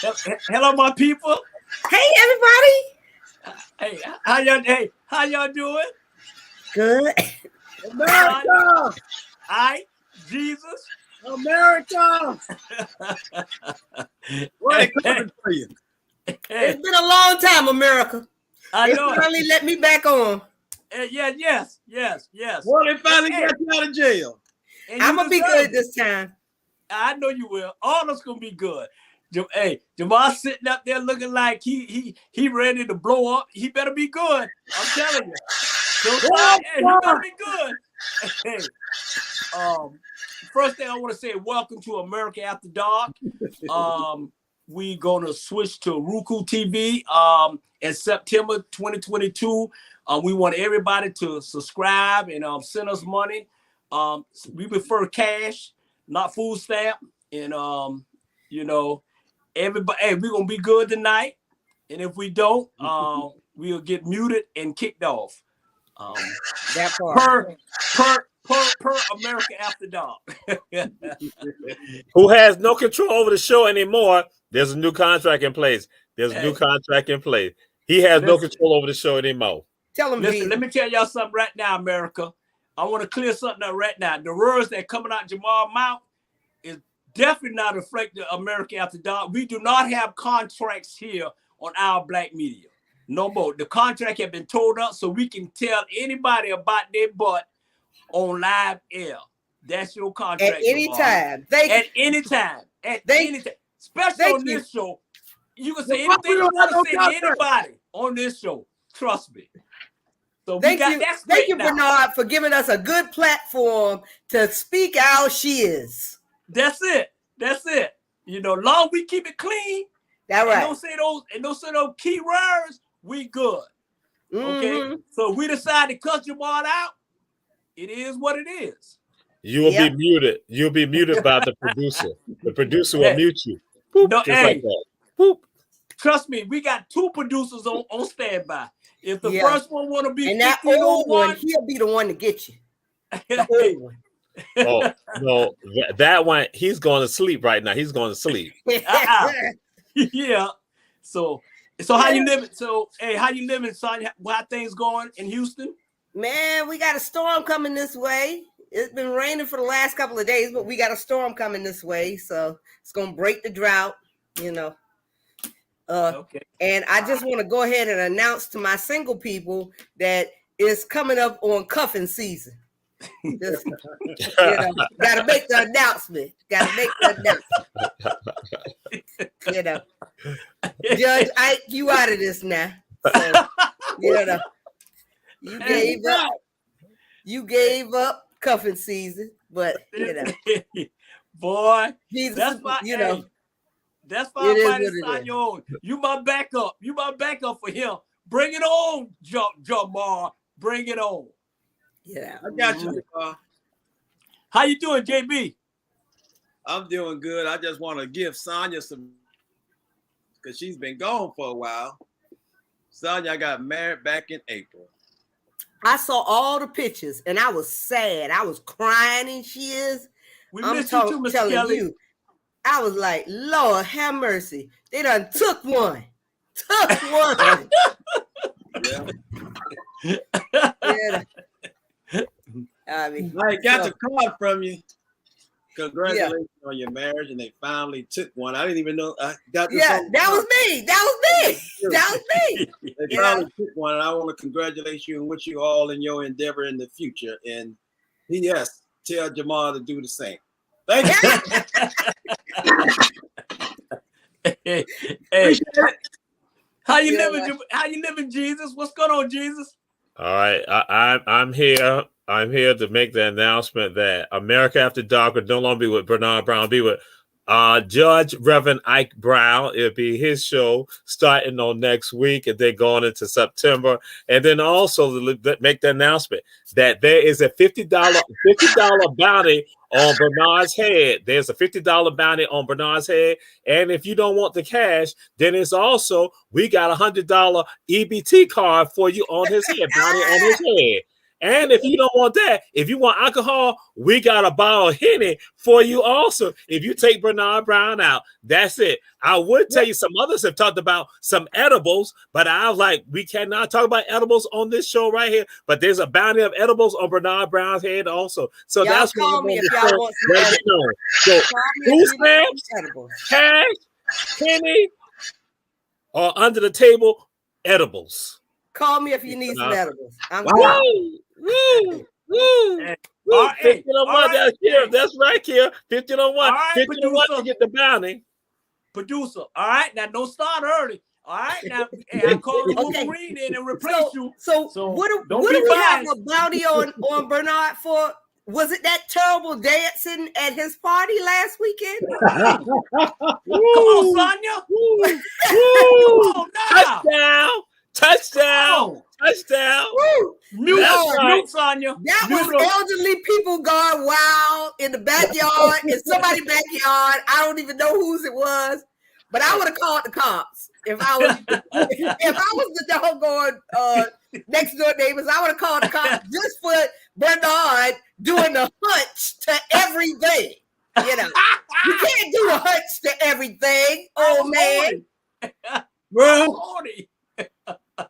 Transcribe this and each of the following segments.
Hello, my people. Hey, everybody. How y'all doing? Good. America! I, Jesus. America! What coming for you? It's been a long time, America. I know. They finally let me back on. Yes. Well, they finally got you out of jail. I'm gonna be good this time. I know you will. All of us gonna be good. Hey, Jamal sitting up there looking like he ready to blow up. He better be good. I'm telling you. He better be good. Hey, first thing I want to say, welcome to America After Dark. We gonna switch to Roku TV in September 2022. We want everybody to subscribe and send us money. We prefer cash, not food stamp, and everybody. Hey, we're gonna be good tonight, and if we don't, we'll get muted and kicked off. That part. Per America After Dark. Who has no control over the show anymore? There's a new contract in place. He has no control over the show anymore. Tell him. Listen, let me tell y'all something right now, America. I want to clear something up right now. The words that coming out Jamal mouth is definitely not reflecting America After Dark. We do not have contracts here on our black media. No more. The contract has been told up so we can tell anybody about their butt on live air. That's your contract. At any time. At any time. Especially on this show. You can say anything you want to say to anybody on this show. Trust me. So thank you, Bernard, for giving us a good platform to speak our shiz. That's it. Long we keep it clean. That's right. Don't say those key words. We good. Okay. So we decide to cut your ball out. It is what it is. You will be muted. You'll be muted by the producer. The producer will mute you. Boop, no, like that. Boop. Trust me, we got two producers on standby. If the first one want to be, and that old one, he'll be the one to get you. The old one. Oh no, that one, he's going to sleep right now. He's going to sleep. Yeah. So how you living? So hey, how you living, son? How things going in Houston? Man, we got a storm coming this way. It's been raining for the last couple of days, but we got a storm coming this way, so it's gonna break the drought, Okay. And I just want to go ahead and announce to my single people that it's coming up on cuffing season. Just, gotta make the announcement. Judge Ike, you out of this now. So, you gave up cuffing season, but boy, Jesus, that's my that's why I sign your own. You my backup. You my backup for him. Bring it on, Jamal. Bring it on. Yeah, I got you. How you doing, JB? I'm doing good. I just want to give Sonya some, because she's been gone for a while. Sonya got married back in April. I saw all the pictures and I was sad. I was crying and shiz. We missed you too, Mr. Kelly. I was like, Lord, have mercy. They done took one. Yeah. I got the card from you. Congratulations on your marriage, and they finally took one. I didn't even know I got this. Yeah, that was me. They finally took one, and I want to congratulate you and wish you all in your endeavor in the future. And yes, tell Jamal to do the same. Thank you. Hey, how you living? How you living, Jesus? What's going on, Jesus? All right, I'm here. I'm here to make the announcement that America After Dark will no longer be with Bernard Brown, be with Judge Reverend Ike Brown. It'll be his show starting on next week and then going into September. And then also to make the announcement that there is a $50 bounty on Bernard's head. There's a $50 bounty on Bernard's head. And if you don't want the cash, then it's also, we got a $100 EBT card for you on his head, bounty on his head. And if you don't want that, if you want alcohol, we got a bottle of Henny for you also. If you take Bernard Brown out, that's it. I would tell you some others have talked about some edibles, but I was like, we cannot talk about edibles on this show right here. But there's a bounty of edibles on Bernard Brown's head also. So Y'all that's call what me I'm if going y'all want to some know. So Call me if food you need stamps, some edibles. cash, Henny, or under the table edibles. Call me if you need some edibles. I'm Wow. good. Woo! Woo! Hey, Woo! all right, 50 on all one, right. that's here. That's right, here. 50 on one. All right, 50 on one to producer. get the bounty. Producer. All right, now don't start early. All right, now hey, I call the Okay. Wolverine in and replace you. So So, what do don't what be do we have biased. a bounty on Bernard for? Was it that terrible dancing at his party last weekend? Come on, Sonya. Woo! Come on now. Touchdown! Touchdown! Oh, Touchdown! Woo! mute, That's right. mute, Sonya. That Mute was her. elderly people gone wild in the backyard, in somebody's backyard. I don't even know whose it was, but I would have called the cops if I was the doggone next door neighbors. I would have called the cops just for Bernard doing the hunch to everything. You know, you can't do a hunch to everything, old man. Bro, Horny.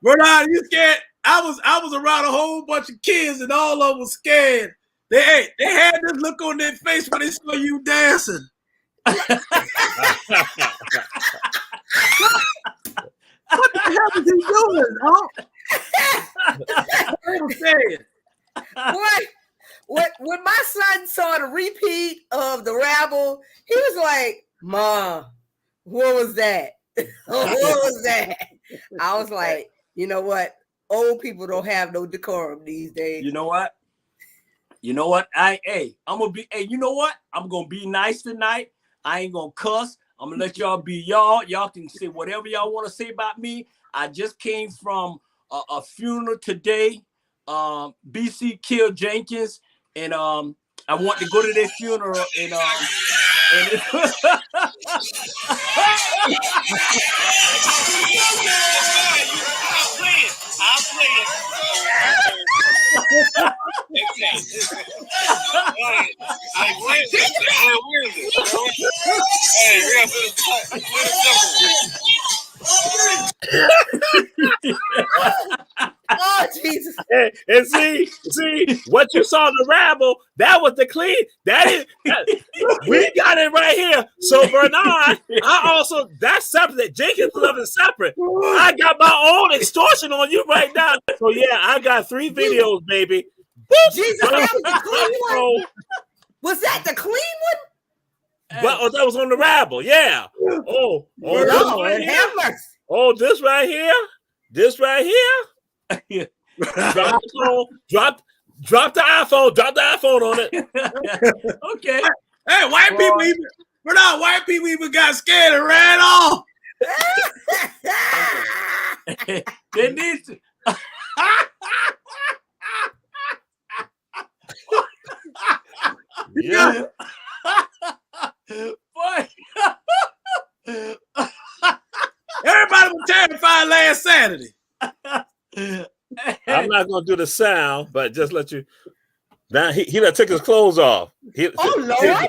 Bernard, you scared? I was around a whole bunch of kids and all of them was scared. They had this look on their face when they saw you dancing. What the hell is he doing? Huh? I'm saying. Boy, when my son saw the repeat of the Rabble, he was like, "Mom, what was that? What was that?" I was like, you know what? Old people don't have no decorum these days. You know what? You know what? I'm gonna be. Hey, you know what? I'm gonna be nice tonight. I ain't gonna cuss. I'm gonna let y'all be y'all. Y'all can say whatever y'all want to say about me. I just came from a funeral today. BC killed Jenkins, and I want to go to their funeral and Oh, Jesus. And see what you saw in the Rabble. That was the clean. We got it right here. So Bernard, that's separate. That Jenkins love is separate. I got my own extortion on you right now. So yeah, I got 3 videos, baby. Jesus, that was the clean one. Was that the clean one? Well, that was on the Rabble. Yeah. Oh, this Lord, right here. have mercy. Oh, this right here. This right here. Drop the phone. Drop the iPhone. Drop the iPhone on it. okay. Hey, white people even got scared and ran off. They need to. Yeah. Boy. Everybody was terrified last Saturday. I'm not gonna do the sound, but just let you. Now he done took his clothes off. Oh Lord!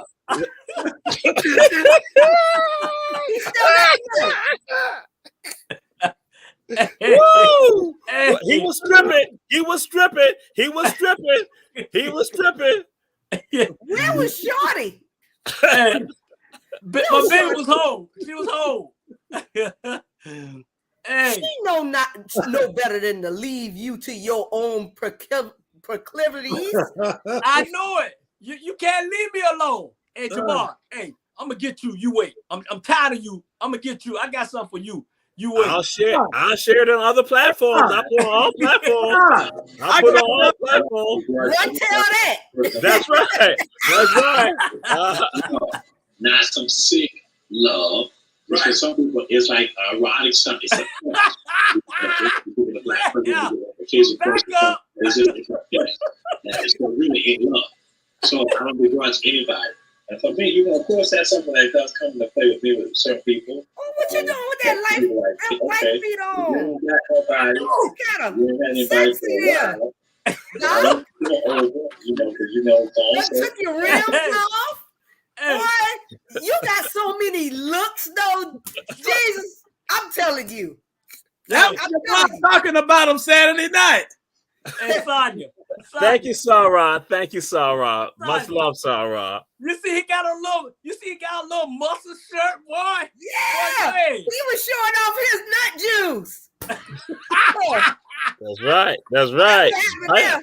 Woo! Hey. He was stripping. He was stripping. He was stripping. He was stripping. Where was Shorty? Hey. My baby was home. She was home. Hey. She know better than to leave you to your own proclivities. I know it. You can't leave me alone. Hey, Jamar. Hey, I'm gonna get you. You wait. I'm tired of you. I'm gonna get you. I got something for you. You wait. I'll share it on other platforms. I put it on all platforms. I put it on all platforms. Run tell that. That's right. That's right. Not some sick love. Because some people, it's like erotic something. It's really in love. So I don't begrudge anybody. And for me, of course, that's something that does come to play with me with certain people. Oh, what you doing with that white feet on? You got nobody. You got You ain't had anybody sexy there. Doc, That that took your rims off. Hey, Boy, you got so many looks, though. Jesus, I'm telling you. That's I'm what telling I'm you. talking about on Saturday night. hey, Sonya. Thank you, Sarah. Thank you, Sarah. Much Sonya. love, Sarah. You see, he got a little muscle shirt, boy. Yeah, Boy, he was showing off his nut juice. Oh, That's right. That's right. I'm Damn.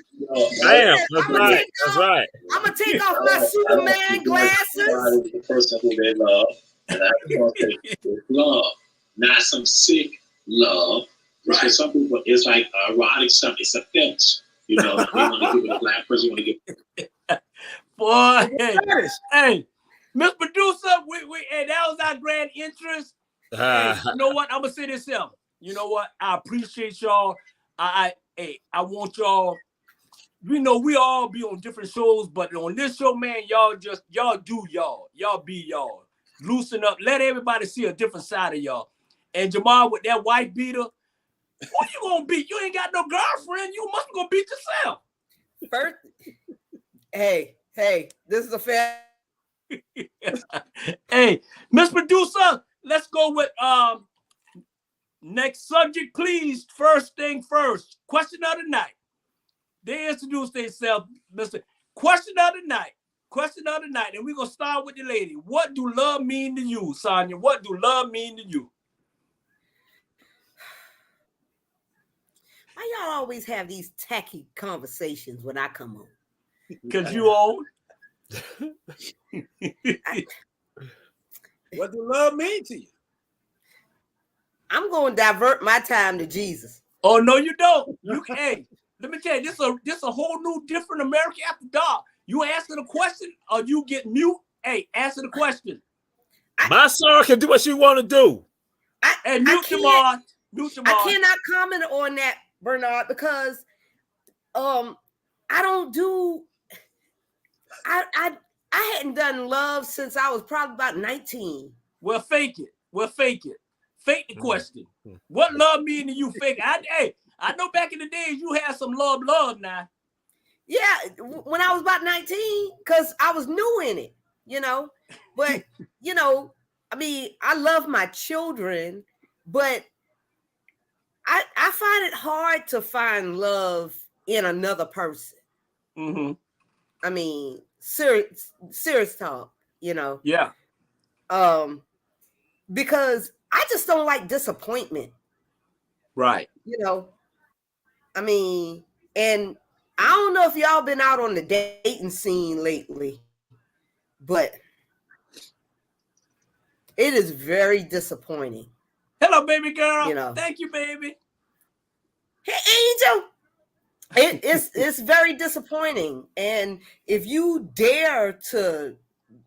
That's right. That's right. gonna take off my Superman glasses. The person who they love, and I want to say love, not some sick love. Because some people, it's like erotic stuff. It's a fetish. You know, they want to give it a black person. Want to give boy, hey, Yes. hey, Miss Producer, hey, that was our grand interest. Hey, you know what? I'm gonna say this here. You know what? I appreciate y'all. I want y'all. We know we all be on different shows, but on this show, man, y'all do y'all. Y'all be y'all. Loosen up. Let everybody see a different side of y'all. And Jamal with that wife beater, who you gonna beat? You ain't got no girlfriend. You must go beat yourself. First, hey, this is a fair. Hey, Miss Producer, let's go with next subject, please. First thing first. Question of the night. They introduced themselves, Mr. Question of the night. Question of the night. And we're gonna start with the lady. What do love mean to you, Sonya? What do love mean to you? Why y'all always have these tacky conversations when I come on? Because you old. What does love mean to you? I'm going to divert my time to Jesus. Oh no, you don't. You hey, let me tell you, this a whole new different America After Dark. You answer the question or you get mute. Hey, answer the question. My son can do what you want to do. And mute Jamal. Mute Jamal. I cannot comment on that, Bernard, because I don't do. I hadn't done love since I was probably about 19. Well, fake it. Fake the question. What love mean to you? Fake it. I know back in the days you had some love now. Yeah, when I was about 19, because I was new in it, you know. But, you know, I mean, I love my children, but I find it hard to find love in another person. Mm-hmm. I mean, serious talk, you know. Yeah. Because I just don't like disappointment. Right. You know, I mean, and I don't know if y'all been out on the dating scene lately, but it is very disappointing. Hello, baby girl. You know. Thank you, baby. Hey, Angel. It's very disappointing. And if you dare to,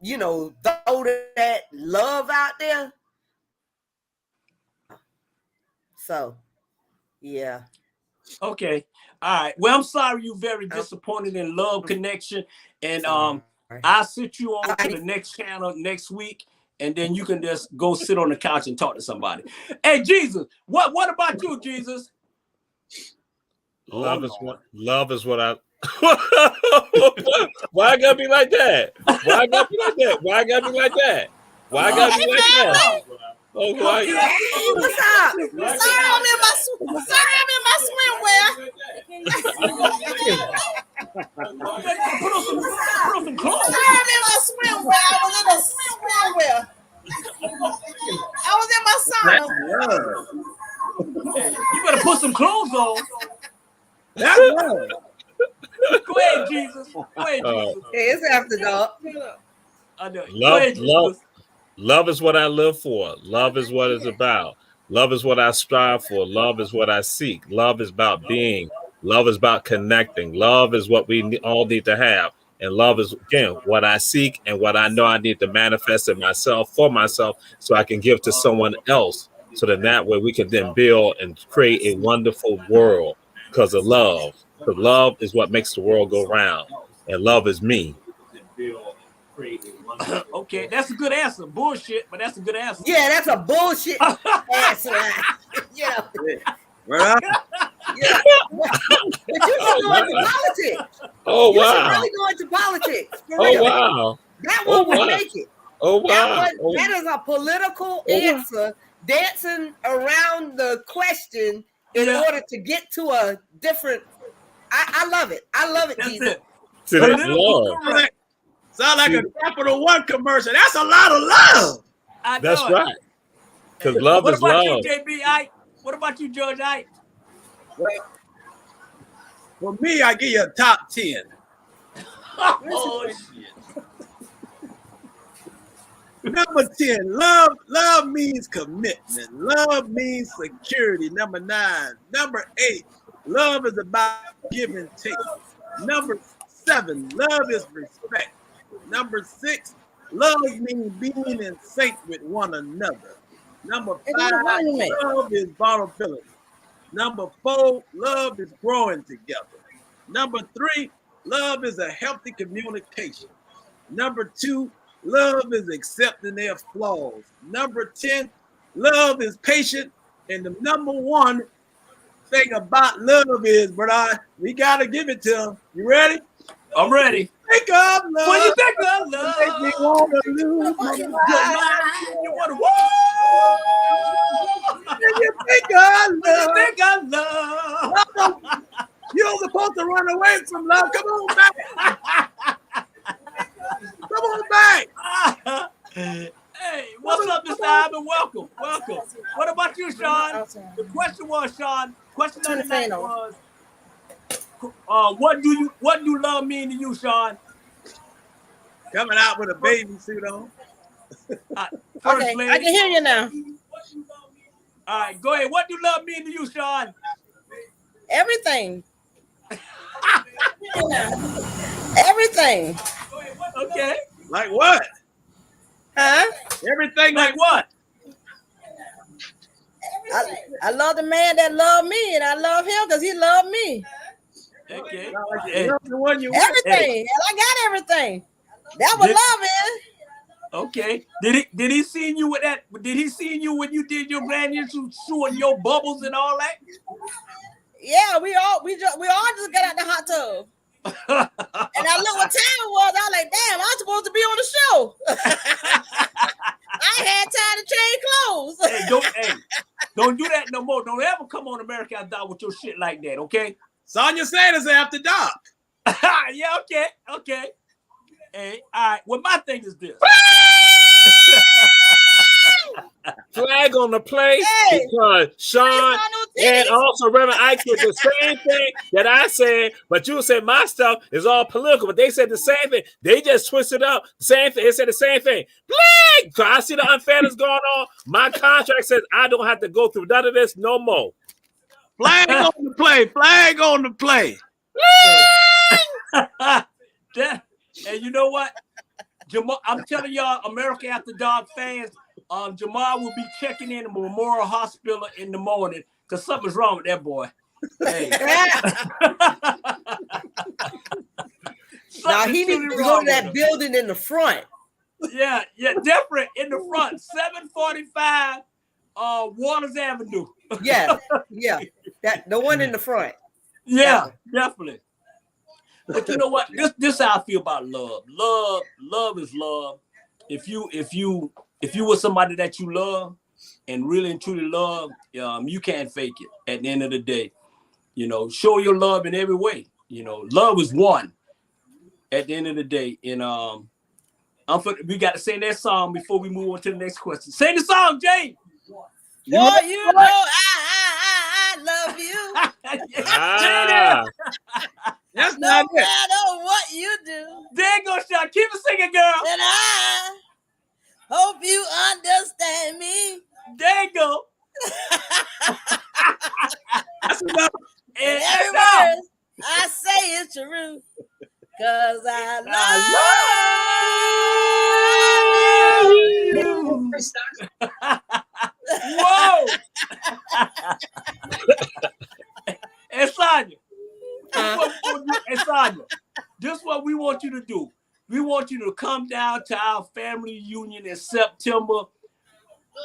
you know, throw that love out there. So, yeah. Okay. All right. Well, I'm sorry you're very disappointed in Love Connection. And I'll sit you on to the next channel next week. And then you can just go sit on the couch and talk to somebody. Hey, Jesus, what about you, Jesus? Love is what I. Why I gotta be like that? Why I gotta be like that? Why I gotta be like that? Why I gotta be like that? Oh, why? Hey, what's up? Sorry, I'm in my swimwear. Put on some clothes. Sorry, I'm in my swimwear. I was in my sauna. Hey, you better put some clothes on. That's love. Go ahead, Jesus. Go ahead, Jesus. Hey, it's after dark. I know. Go ahead, Jesus. Love is what I live for. Love is what it's about. Love is what I strive for. Love is what I seek. Love is about being. Love is about connecting. Love is what we all need to have. And love is, again, what I seek and what I know I need to manifest in myself, for myself, so I can give to someone else. So that way we can then build and create a wonderful world because of love. Because love is what makes the world go round. And love is me. Okay, that's a good answer. Bullshit, but that's a good answer. Yeah, that's a bullshit answer. You know. Well, Yeah. But you should go into politics. Oh You should wow. really go into politics. For Oh real. wow. That Oh, one would wow. make it. Oh wow. That is a political wow. answer, dancing around the question in Yeah. order to get to a different. I love it. I love it, That's Jesus. it. To the Political Lord. correct. Sound like a Capital One commercial. That's a lot of love. I know That's it. right. Because love What is about love. you, JB Ike? What about you, Judge Ike? Well, for me, I give you a top 10. Oh, shit. Number 10, love means commitment. Love means security. Number 9. Number 8, love is about give and take. Number 7, love is respect. Number 6, love means being in sync with one another. Number 5, love is vulnerability. Number 4, love is growing together. Number 3, love is a healthy communication. Number 2, love is accepting their flaws. Number 10, love is patient. And the number 1 thing about love is, brother, we got to give it to them. You ready? I'm ready. Think of love. When you think of love, Make me want to lose my you mind. want to When you think of When you love, think of love. you're supposed to run away from love. Come on back. Come on back. Hey, what's up, Mr. Ivan? Welcome, welcome. What about you, Sean? The question was, Sean. Question Turn number the fan 9 on. was, what do love mean to you, Sean? Coming out with a baby suit on. First Okay, lady. I can hear you now. All right, go ahead. What do love mean to you, Sean? Everything. Everything. Okay. Like what? Huh? Everything Like what? I love the man that loved me, and I love him because he loved me. Okay. like Hey, the one you Everything. And I got everything. That's what Did- love is. okay. Did he see you with that? Did he see you when you did your grandiose showing your bubbles and all that? Yeah, we all just got out the hot tub. And I looked what time it was. I was like, damn, I'm supposed to be on the show. I had time to change clothes. Hey, don't do that no more. Don't ever come on America Out Loud with your shit like that, okay? Sonya Sanders after dark. Yeah, okay. Hey, all right. Well, my thing is this. Flag on the play Hey. because Sean and also Reverend Ike said the same thing that I said, but you said my stuff is all political, but they said the same thing. They just twisted up the same thing. They said the same thing. Flag! So I see the unfairness going on. My contract says I don't have to go through none of this no more. Flag on the play. Flag on the play. And you know what? Jamal, I'm telling y'all, America After Dark fans, Jamal will be checking in the Memorial Hospital in the morning because something's wrong with that boy. Hey. Now he Something's needs to truly go wrong to that with him. building in the front. Yeah, different in the front. 745 Waters Avenue. Yeah. That the one in the front. Yeah, definitely. But you know what? This how I feel about love. Love is love. If you with somebody that you love and really and truly love, you can't fake it. At the end of the day, show your love in every way. Love is one. At the end of the day, and we got to sing that song before we move on to the next question. Sing the song, Jay. Boy, you know I love you. Ah, That's No not it. matter what you do. There you go, Sean. Keep it singing, girl. And I hope you understand me. There you go. That's enough. And Every that's all. word I say is true. Cause I Whoa! And Sonya, this is what we want you to do. We want you to come down to our family reunion in September.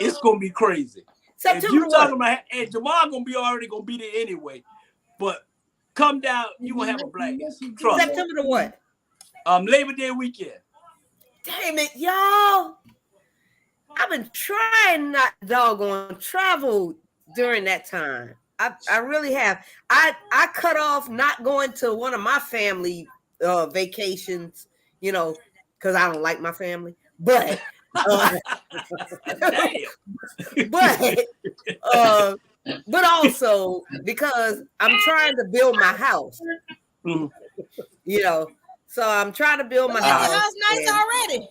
It's gonna be crazy. And September you what? talking about, and Jamal already gonna be there anyway. but come down, you gonna have a blast. Trust me. September the what? Labor Day weekend. Damn it, y'all. I've been trying not to doggone travel during that time. I really have. I cut off not going to one of my family vacations, you know, because I don't like my family. But but also because I'm trying to build my house. You know, so I'm trying to build my house. Your house nice already.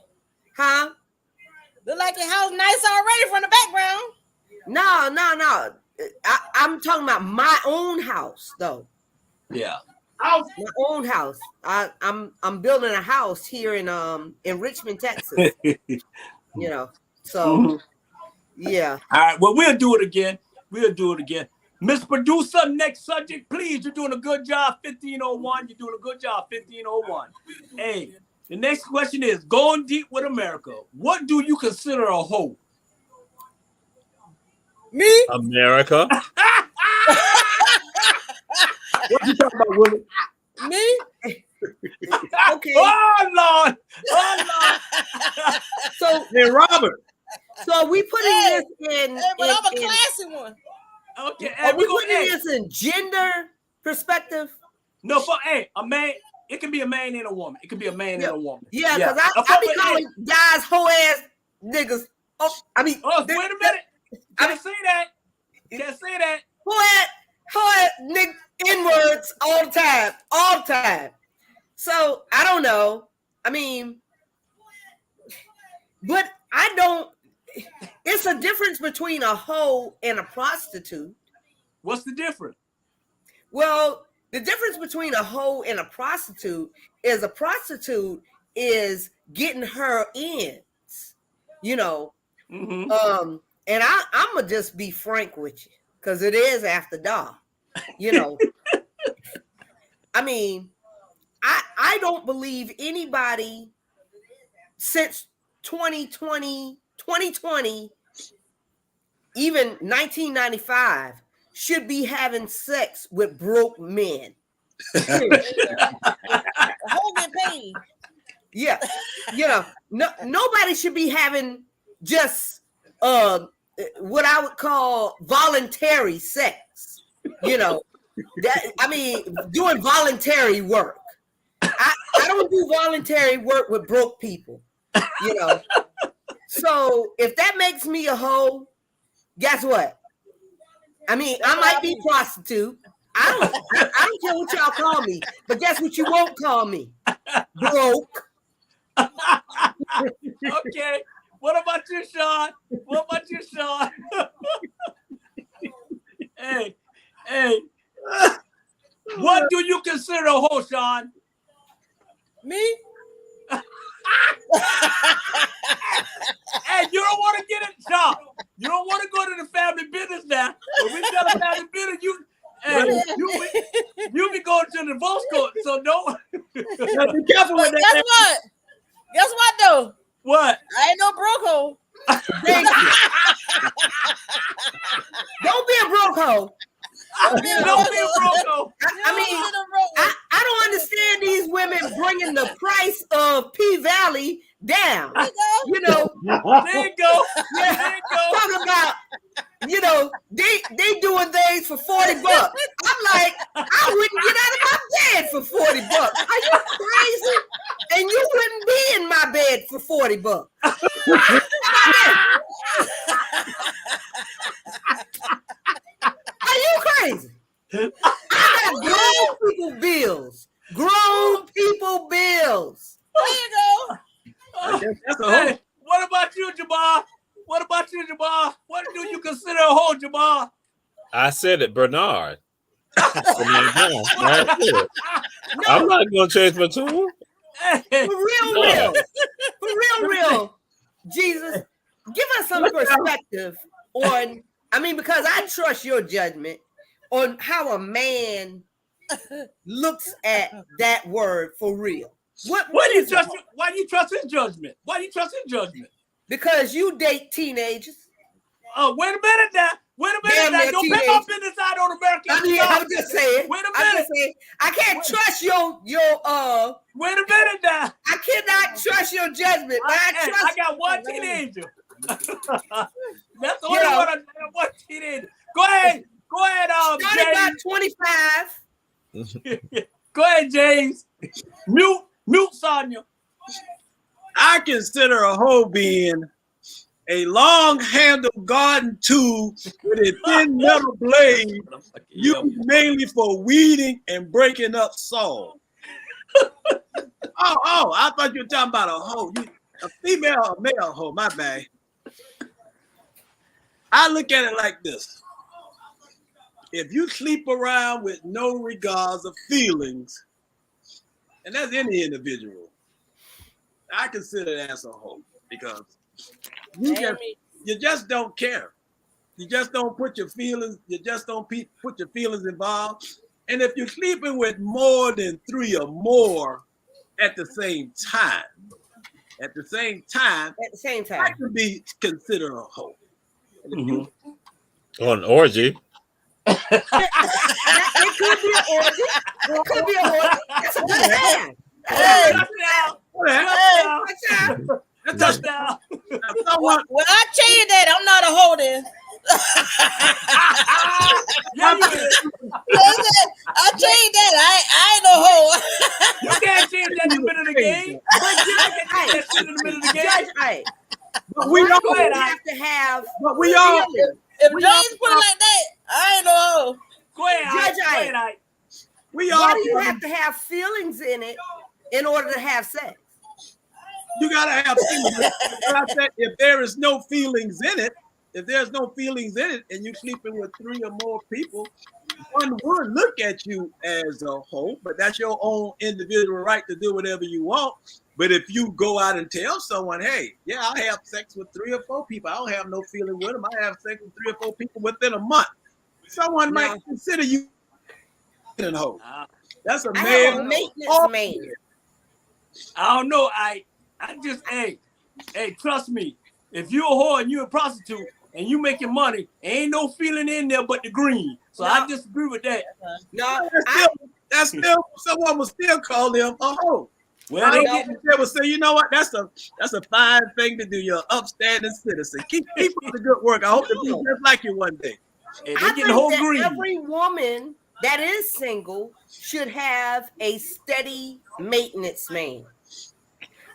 Huh? Look like your house nice already from the background. No. I'm talking about my own house, though. Yeah. My own house. I'm building a house here in Richmond, Texas. You know, so yeah. All right. Well, we'll do it again. Miss Producer, next subject, please. You're doing a good job, 1501. You're doing a good job, 1501. Hey, the next question is going deep with America. What do you consider a hoe? Me? America. What you talking about, Willie? Me? Okay. Oh Lord. So Hey, Robert. so we putting this in. Hey, but I'm a classy one. Okay. Are we we're gonna, putting this in gender perspective? no, for a man. It can be a man and a woman. It can be a man and a woman. Yeah, because I be calling guys hoe ass niggas. Oh, I mean, wait a minute. Can't say that. hoe ass nigga N-words all the time. So I don't know. I mean, but I don't. It's a difference between a hoe and a prostitute. What's the difference? Well, the difference between a hoe and a prostitute is a prostitute is getting her ends, you know. Mm-hmm. And I'm gonna just be frank with you because it is after dark, you know. I mean, I don't believe anybody since 2020, even 1995, should be having sex with broke men. Whole get paid. Yeah, you know, nobody should be having just what I would call voluntary sex. You know, doing voluntary work. I don't do voluntary work with broke people. You know, so if that makes me a hoe, guess what? I mean, I might be prostitute. I don't care what y'all call me, but guess what you won't call me? Broke. Okay. What about you, Sean? Hey. What do you consider a hoe, Sean? Me? Hey, you don't want to get it, Sean. You don't want to go to the family business now. When we tell the family business, you be going to the divorce court. So don't. Be careful with that. Guess what though? What? I ain't no broke hoe. Thank you. Don't be a broke hoe. Don't be a broke hoe. I mean, I don't understand these women bringing the price of P-Valley down. You know, There you go. talking about, you know, they doing things for $40. I'm like, I wouldn't get out of my bed for $40. Are you crazy? And you wouldn't be in my bed for $40. Are you crazy? I got grown people bills. There you go. That's a hoe. Hey, what about you, Jabbar? What do you consider a hoe, Jabbar? I said it, Bernard. I'm not going to change my tune. Hey. For real. Jesus, give us some perspective on, I mean, because I trust your judgment on how a man looks at that word for real. Why do you trust his judgment? Because Because you date teenagers. Oh, wait a minute now. Wait a Damn minute now. near Don't put my teenage. business out on America. I mean, I'm just saying. Wait a I'm minute. just saying. I can't trust your Wait a minute now. I cannot trust your judgment, but I got one teenager. That's the only Yeah. one I got. One teenager. Go ahead, started by James. 25. Go ahead, James. Mute Sonya. I consider a hoe being a long-handled garden tool with a thin metal blade used mainly for weeding and breaking up soil. Oh, I thought you were talking about a hoe. A female or male hoe, my bad. I look at it like this. If you sleep around with no regards of feelings, and that's any individual, I consider that as a hoe because you just don't care. You just don't put your feelings, you just don't put your feelings involved. And if you're sleeping with more than 3 or more at the same time, that could be considered a hoe. Or an orgy. It could be an orgy. It could be an orgy. That's a good man. Hey, Touchdown. well, I changed that. I'm not a hoe then. Yeah, you did. I changed that. I ain't no hoe. You can't change that in the middle of the game. But we all Go ahead, have to have. But we all If James put it like that, I ain't no hoe. Go ahead, Judge Ike. Go ahead, Ike. we all Why do you have to have feelings in it in order to have sex? you gotta have feelings. But I said if there is no feelings in it, and you're sleeping with 3 or more people, one would look at you as a hoe, but that's your own individual right to do whatever you want. But if you go out and tell someone, hey, yeah, I'll have sex with 3 or 4 people, I don't have no feeling with them, I have sex with 3 or 4 people within a month, someone might consider you a hoe. That's a I have a man. maintenance man. I don't know. I just, hey, trust me. If you're a whore and you're a prostitute and you making money, ain't no feeling in there but the green. So I disagree with that. No, That's still someone will still call them a hoe. Well, they They will say, you know what? That's a fine thing to do. You're an upstanding citizen. Keep up the good work. I hope to be just like you one day. Hey, I they think getting whole that green. every woman that is single should have a steady maintenance man,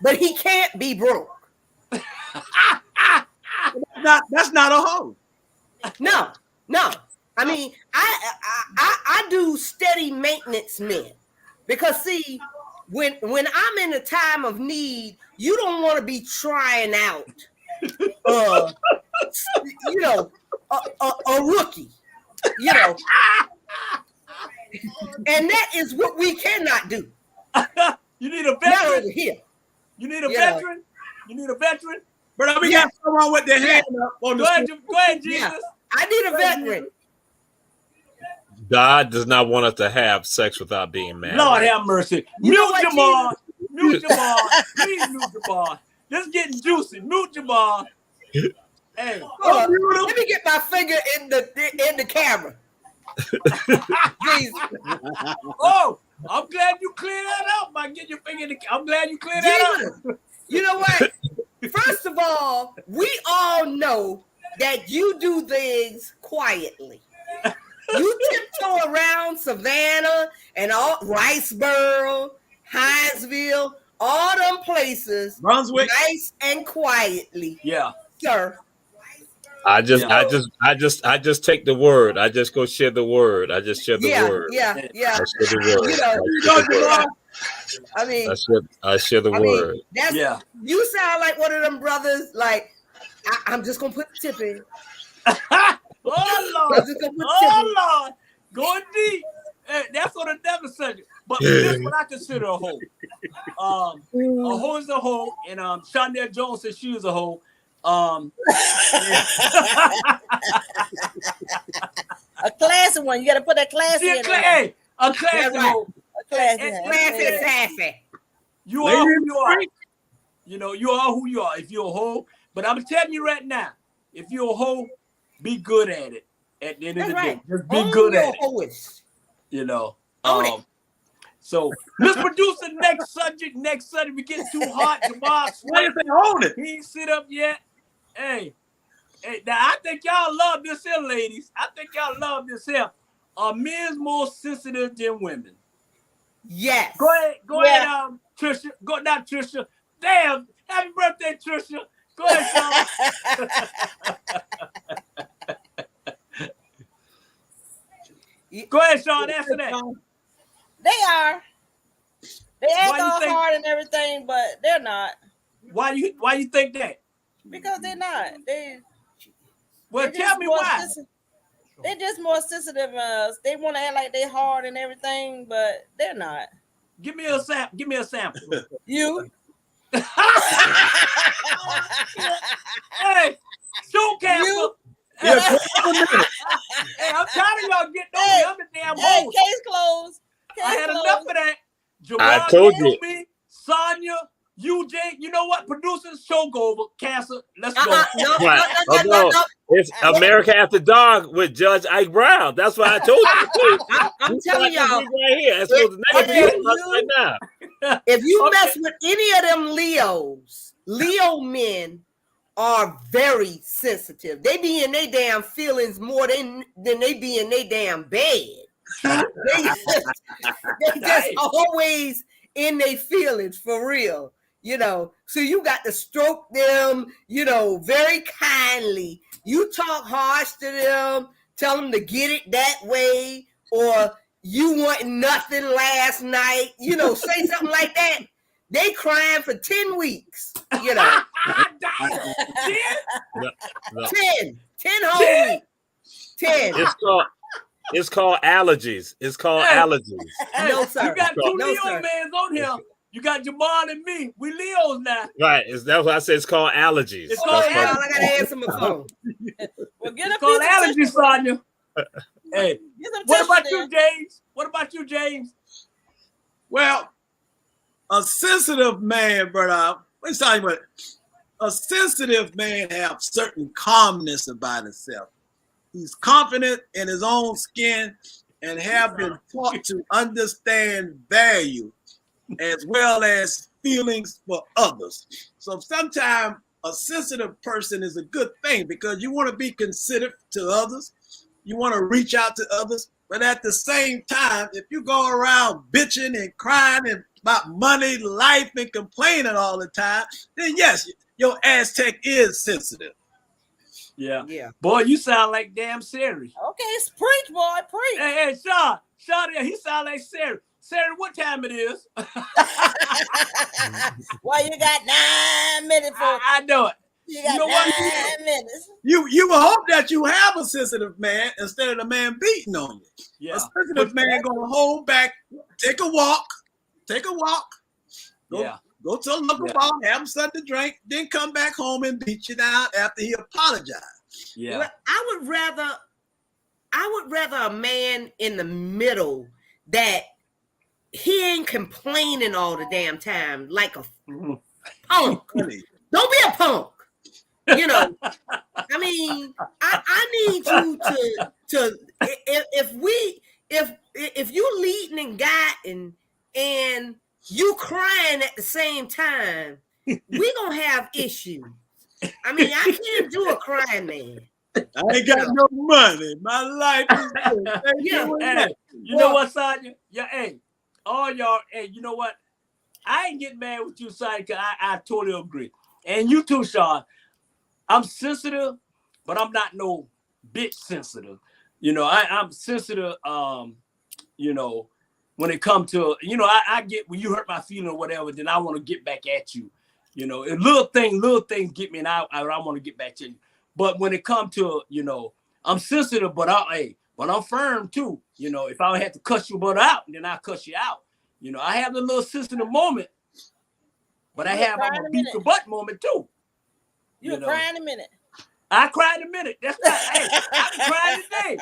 but he can't be broke. That's not a hoe. No. I mean, I do steady maintenance men because see, when I'm in a time of need, you don't want to be trying out, a rookie, and that is what we cannot do. You need a Not veteran. over here. You need a veteran. You need a veteran. But we got someone with their hand up on the Go ahead, screen. go ahead, Jesus. Yeah. I need a veteran. God does not want us to have sex without being married. Lord have mercy. You know Mute what, Jamal. Mute Jamal. Please mute Jamal. This is getting juicy. Mute Jamal. Hey. Hold on. Let me get my finger in the camera. Jesus. Oh, I'm glad you cleared that up. By getting your finger in the. I'm glad you cleared that Jesus. up. You know what? First of all, we all know that you do things quietly. You tiptoe around Savannah and all Riceboro, Hinesville, all them places, Brunswick. nice and quietly, Yeah. sir. I just take the word. I just go share the word. I just share the word. Yeah. I share the word. You know, I mean, I share the word. That's you sound like one of them brothers. Like I'm just gonna put the tip in. Oh Lord. Lord. Going deep. Hey, that's on a different subject. But this is what I consider a hoe. A hoe is a hoe, and Shondell Jones said she was a hoe. A classy one. You got to put that classy in there. A classy hoe. A classy. Classy, sassy. You are who you are. You know, you are who you are. If you're a hoe, but I'm telling you right now, if you're a hoe, be good at it. At the end of That's the right. day, just be Own good your at it. hoes. You know. Own it. So let's produce the next subject. Next subject, we get too hot. Jamal Why you Sweat, say own it? he ain't sit up yet. Hey, now I think y'all love this here, ladies. I think y'all love this here. Are men more sensitive than women? Yes. Go ahead, Yeah. Trisha. Go now, Trisha. Damn, happy birthday, Trisha. Go ahead, Sean. Go ahead, Sean. Answer that. They are. They act Why you all think- hard and everything, but they're not. Why you think that? Because they're not. Well, They're tell just me more why. They're just more sensitive than us. They want to act like they hard and everything, but they're not. Give me a sample. Give me a sample. You. Hey, show cancer. You- Hey, hey, I'm tired of y'all getting on me. I'm the damn Hey, host. case closed. I had Case enough closed. of that. I Jamal told killed you. me. Sonya, you, Jake. You know what? Producers, show go over. Cancer. Let's go. No, Right. Oh, no. It's America After Dark with Judge Ike Brown. That's why I told you. I'm telling y'all, right here. That's supposed to right now. if you Okay. mess with any of them Leo men are very sensitive. They be in their damn feelings more than they be in their damn bed. They just always in their feelings for real, you know. So you got to stroke them, you know, very kindly. You talk harsh to them, tell them to get it that way, or you want nothing last night, you know, say something like that. They crying for 10 weeks, you know. Damn. No. 10 whole weeks. 10. It's called allergies. It's called Hey. allergies. Hey, No, sir. You got two No, Leo sir. mans on here. You got Jamal and me. We Leos now. Right. That's what I said. It's called allergies. It's Oh, called That's hell, what- I gotta answer my phone. Well, get It's a called piece of allergy, tissue. Sonya. Hey, Get some what tissue about there. you, James? What about you, James? Well, a sensitive man, brother. Let's talk about it. A sensitive man have certain calmness about himself. He's confident in his own skin and have been taught to understand value as well as feelings for others. So sometimes a sensitive person is a good thing because you want to be considerate to others. You want to reach out to others. But at the same time, if you go around bitching and crying about money, life, and complaining all the time, then yes, your Aztec is sensitive. Yeah. Yeah. Boy, you sound like damn Siri. Okay, preach, boy, preach. Hey, Sean, he sound like Siri. Siri, what time it is? Well, you got 9 minutes for I know it. you got know what? 9 minutes. You will hope that you have a sensitive man instead of the man beating on you. Yeah. A sensitive man gonna hold back, take a walk. Yeah. Go to a local Yeah. bar, have something to drink, then come back home and beat you down after he apologized. Yeah. Well, I would rather a man in the middle that he ain't complaining all the damn time like a Mhm. punk. Honey, Don't be a punk. You know, I mean, I need you to if you leading and guiding and you crying at the same time, we gonna have issues. I mean, I can't do a crying man. I ain't got no money. My life is good. Thank Yeah. you. Hey, you know what, Sonya? Yeah, hey, all y'all, hey, you know what? I ain't getting mad with you, Sonya, because I totally agree. And you too, Sean. I'm sensitive, but I'm not no bitch sensitive. You know, I'm sensitive, you know, when it comes to, you know, I get when you hurt my feeling or whatever, then I want to get back at you. You know, and little things get me and I want to get back to you. But when it comes to, you know, I'm sensitive, but I'm firm too. You know, if I had to cuss you butt out, then I cuss you out. You know, I have the little sensitive moment, but I have I'm a beat the butt moment too. You'll know. cry in a minute. I cried in a minute. That's right. Hey, I cried today.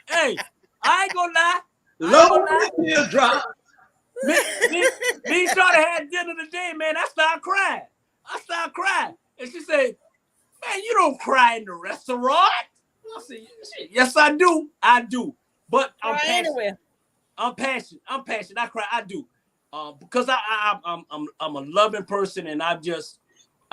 Hey, I ain't gonna lie. Low teardrop. Me and Shawty had dinner today, man. I started crying. And she said, man, you don't cry in the restaurant. I said, yes, I do. I do. But I'm Cry passionate. anywhere. I'm passionate. I cry. I do. Because I'm a loving person, and I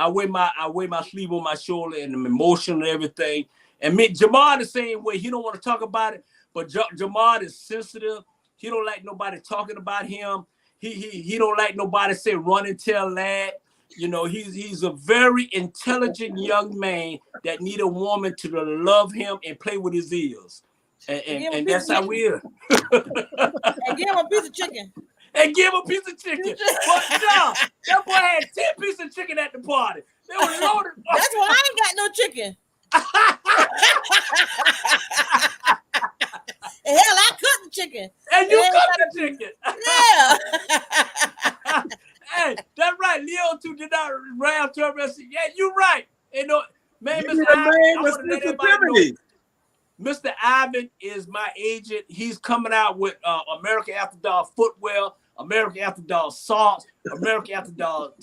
wear my sleeve on my shoulder, and I'm emotional and everything. And Jamar the same way. He don't want to talk about it, but Jamar is sensitive. He don't like nobody talking about him. He don't like nobody say run and tell lad. You know, he's a very intelligent young man that need a woman to love him and play with his ears. And that's how we are. And give him a piece of chicken. And give him a piece of chicken. But no, that boy had 10 pieces of chicken at the party. They were loaded. That's why I ain't got no chicken. And hell, I cooked the chicken. And you cooked the chicken. Yeah. Hey, that's right. Leo too did not round to him and say, yeah, you're right. You know, man, Give Mr. me the Ivan, man I with want to let everybody know. Mr. Ivan is my agent. He's coming out with American After Dark footwear, American After Dark socks, American After Dark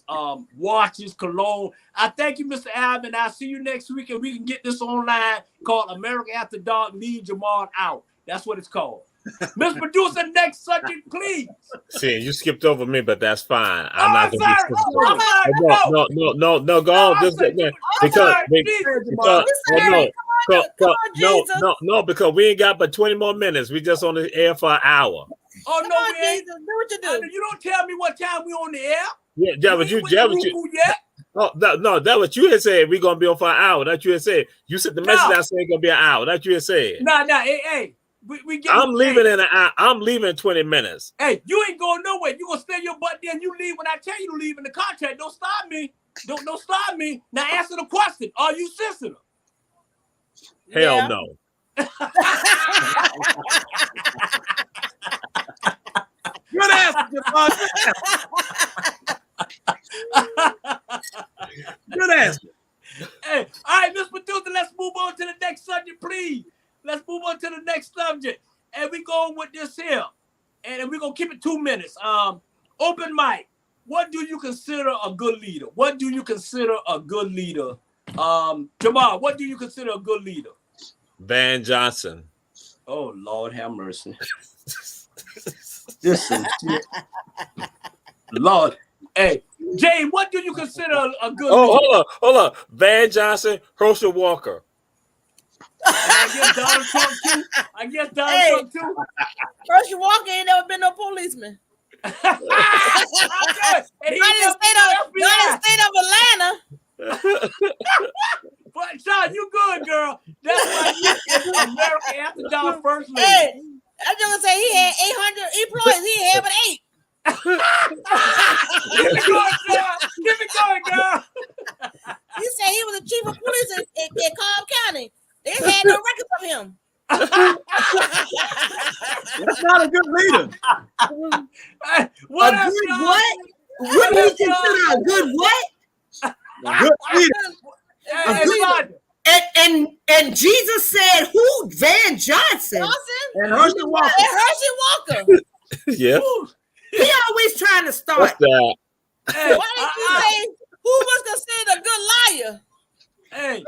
watches, cologne. I thank you, Mr. Ivan. I'll see you next week, and we can get this online called American After Dark. Leave Jamar out. That's what it's called. Miss Producer, next subject, please. See, you skipped over me, but that's fine. I'm not gonna sorry. be skipped over. No, go on. Just because we ain't got but 20 more minutes. We just on the air for an hour. Oh Come no, on, we ain't. Jesus, do what you do. You don't tell me what time we on the air. Yeah, but you. Oh, no, that what you had said. We gonna be on for an hour. That you had said. You said the message I said gonna be an hour. That you had said. Nah, hey. We get. I'm leaving in an hour. I'm leaving in 20 minutes. Hey, you ain't going nowhere. You gonna stay your butt there and you leave when I tell you to leave in the contract. Don't stop me. Don't stop me. Now answer the question. Are you sensitive? Hell no. Good answer, Jamar. Good answer. Hey, all right, Miss Producer, let's move on to the next subject, please. Let's move on to the next subject. And we go with this here. And we're going to keep it 2 minutes. Open mic. What do you consider a good leader? What do you consider a good leader? Jamal, what do you consider a good leader? Van Johnson. Oh, Lord have mercy. Listen. Lord. Hey, Jay, what do you consider a good leader? Hold on. Van Johnson, Herschel Walker. And I guess Donald Trump too. Herschel Walker ain't never been no policeman. And Not in the state of Atlanta. But Sean, you good, girl. That's why you is American After Dark first lady. Hey, I'm just gonna say he had 800 employees. He had but 8. Keep it going, girl. He said he was the chief of police in Cobb County. They had no records of him. That's not a good leader. What A else, good y'all? what? What do you consider a good what? A good leader. Hey, Sonia. And Jesus said, who? Van Johnson. Johnson And Herschel Walker. and Herschel Walker. Yeah. He always trying to start. What's that? Hey, Why didn't you say who was considered a good liar? hey,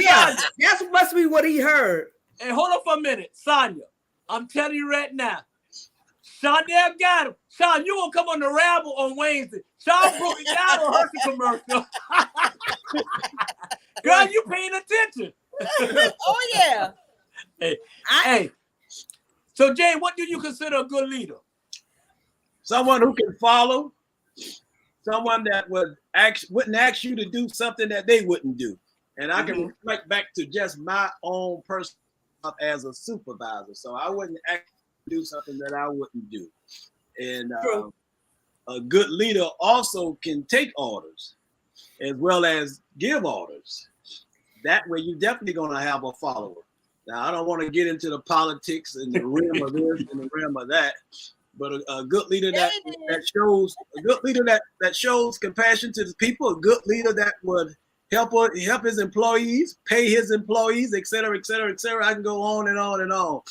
Yeah, that must be what he heard. Hey, hold on for a minute, Sonia. I'm telling you right now. Shondell got him. Sean, you gonna come on the Rabble on Wednesday. Sean broke it down on Hershey commercial. Girl, you paying attention. Oh yeah. Hey. So Jay, what do you consider a good leader? Someone who can follow. Someone that wouldn't ask you to do something that they wouldn't do. And I can reflect back to just my own person as a supervisor. So I wouldn't ask you to do something that I wouldn't do. And a good leader also can take orders as well as give orders. That way you're definitely going to have a follower. Now, I don't want to get into the politics and the realm of this and the realm of that. But a good leader that shows compassion to the people, a good leader that would help his employees, pay his employees, et cetera, et cetera, et cetera. I can go on and on and on.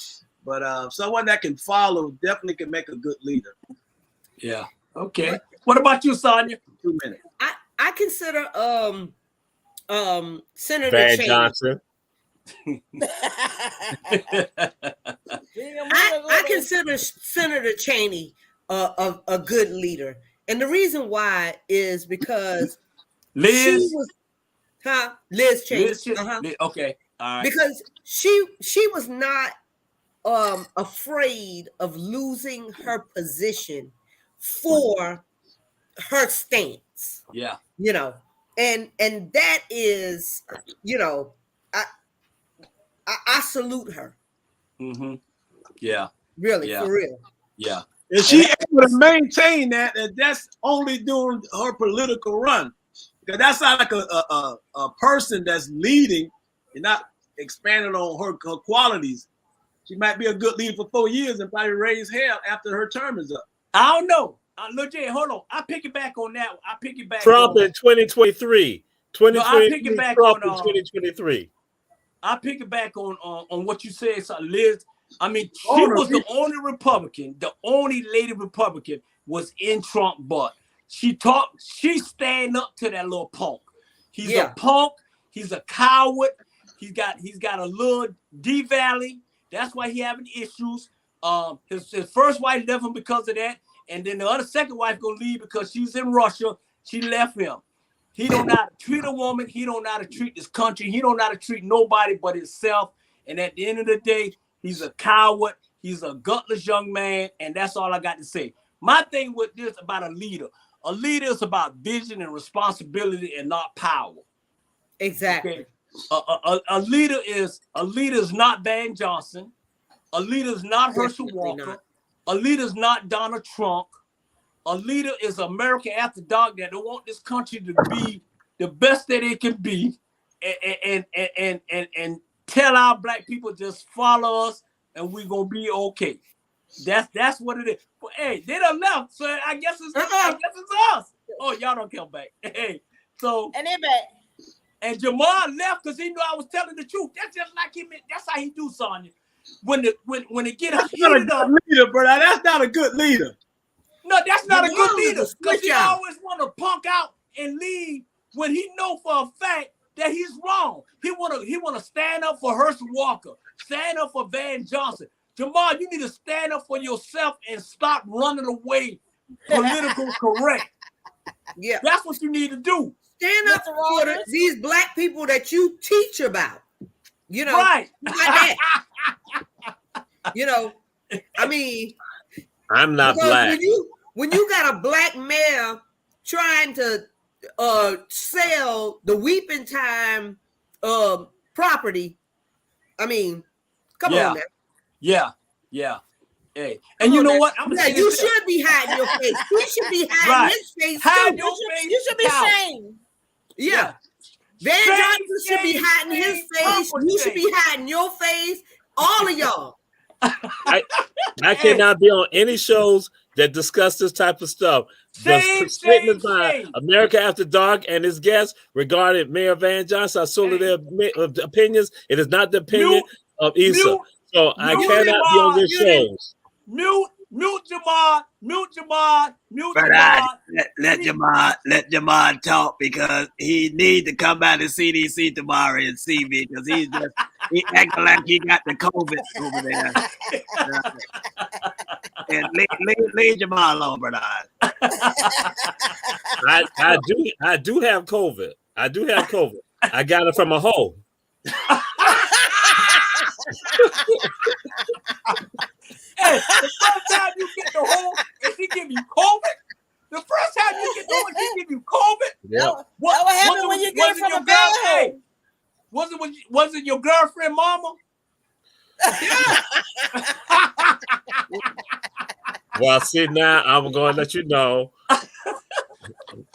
But someone that can follow definitely can make a good leader. Yeah. Okay. What about you, Sonia? 2 minutes. I consider Senator Van Cheney. Johnson. I consider Senator Cheney a good leader, and the reason why is because Liz Cheney. Liz okay, all right. Because she was not afraid of losing her position for her stance. Yeah. You know, and that is, you know, I salute her. Mm-hmm. Yeah. Really, Yeah. for real. Yeah. And she able to maintain that, and that's only during her political run. Because that's not like a person that's leading and not expanding on her qualities. She might be a good leader for 4 years and probably raise hell after her term is up. I don't know. Look, Jay, hold on. I pick it back on that. I pick it back. Trump in 2023. 2023. I pick it back Trump on, in 2023. I pick it back on what you said, so Liz. I mean, she was the only Republican, the only lady Republican was in Trump, but she stand up to that little punk. He's a punk. He's a coward. He's got a little D-Valley. That's why he having issues. His first wife left him because of that, and then the second wife gonna leave because she's in Russia. She left him. He don't know how to treat a woman. He don't know how to treat this country. He don't know how to treat nobody but himself. And at the end of the day, he's a coward. He's a gutless young man, and that's all I got to say. My thing with this about a leader is about vision and responsibility and not power. Exactly. Okay? A leader is not Van Johnson. A leader is not Herschel Walker. Not. A leader is not Donald Trump. A leader is America After Dark that don't want this country to be the best that it can be, and tell our black people just follow us and we're gonna be okay. That's what it is. But hey, they done left, so I guess it's us. Oh, y'all don't come back. Hey, so and they back. And Jamal left because he knew I was telling the truth. That's just like him. That's how he do, Sonya. When it get heated up, leader, brother. That's not a good leader. No, that's not a good leader. Because he out. always want to punk out and leave when he know for a fact that he's wrong. He wanna stand up for Herschel Walker, stand up for Van Johnson. Jamal, you need to stand up for yourself and stop running away political correct. Yeah, that's what you need to do. Stand up for these black people that you teach about. You know, right? You know, I mean, I'm not black. When you got a black male trying to sell the Weeping Time property, I mean, come on now. Yeah. Hey, and you know what? You should be hiding your face. He should be hiding his face. Hide your face. You should be ashamed. Yeah. Van Johnson should be hiding his face. You should be hiding your face. All of y'all. I cannot be on any shows that discuss this type of stuff. The statements by America After Dark and his guests regarding Mayor Van Johnson are solely their opinions. It is not the opinion of Issa. So I cannot be on their shows. Mute Jamal. Let Jamal talk because he need to come by the CDC tomorrow and see me because he acting like he got the COVID over there. And leave Jamal alone, brother. I do have COVID. I got it from a hoe. Hey, the first time you get the hole, if he give you COVID, the first time you get the hole, if he give you COVID, yeah. What happened when you get it from a girl? Hey, was it your girlfriend, mama? Well, see, now I'm going to let you know.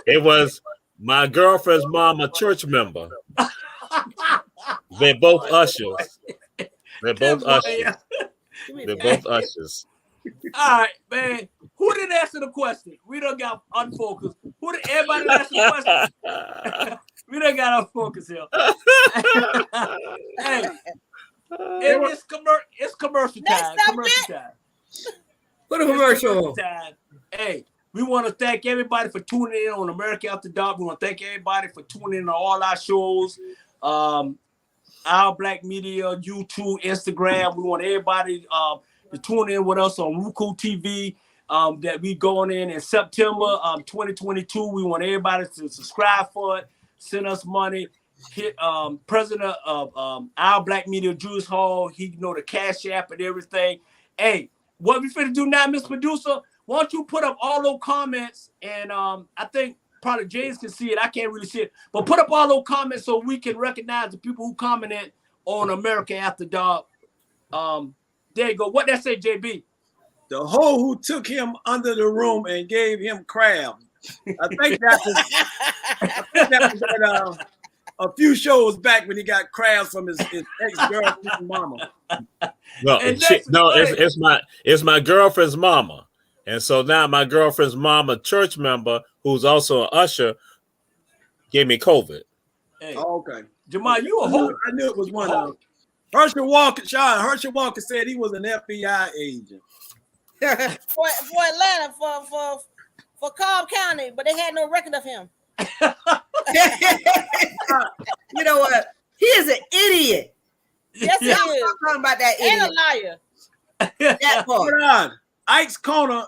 It was my girlfriend's mom, a church member. They're both ushers. They're both ushers. All right, man. Who didn't answer the question? We done got unfocused. Everybody answer the question? We done got unfocused here. Hey, it's commercial time. Put a commercial. Hey, we want to thank everybody for tuning in on America After Dark. We want to thank everybody for tuning in on all our shows. Our Black Media, YouTube, Instagram. We want everybody to tune in with us on Roku TV. That we going in September 2022. We want everybody to subscribe for it, send us money. Hit president of Our Black Media, Julius Hall. He know the Cash App and everything. Hey, what we finna do now, Miss Producer? Why don't you put up all those comments? And I think probably James can see it. I can't really see it, but put up all those comments so we can recognize the people who commented on America After Dark. There you go. What that say, JB? The hoe who took him under the room and gave him crab. I think that was a few shows back when he got crabs from his ex-girlfriend's mama. No, it's my girlfriend's mama. And so now my girlfriend's mama, church member, who's also an usher, gave me COVID. Hey, okay. Jamal, you a hoe. I knew it was one of them. Herschel Walker said he was an FBI agent. for Atlanta, for Cobb County, but they had no record of him. You know what? He is an idiot. Yes, he is. I'm talking about that idiot. And a liar. That part. Hold on. Ike's Corner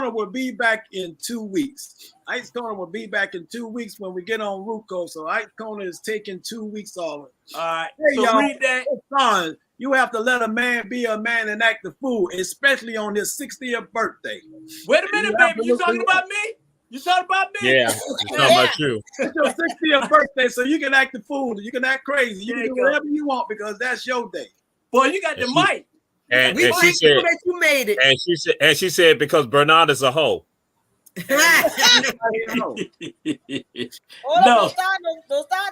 will be back in 2 weeks. Ike's Corner will be back in 2 weeks when we get on Ruco. So Ike's Corner is taking 2 weeks off. All right. Hey, so y'all, read that. son, you have to let a man be a man and act the fool, especially on his 60th birthday. Wait a minute, baby. You talking about me? You talking about me? Yeah, it's not about you. It's your 60th birthday, so you can act the fool. You can act crazy. You can do whatever you want because that's your day. Boy, you got the mic. And We she said that you made it. and she said because Bernard is a hoe. Hold No. on, don't start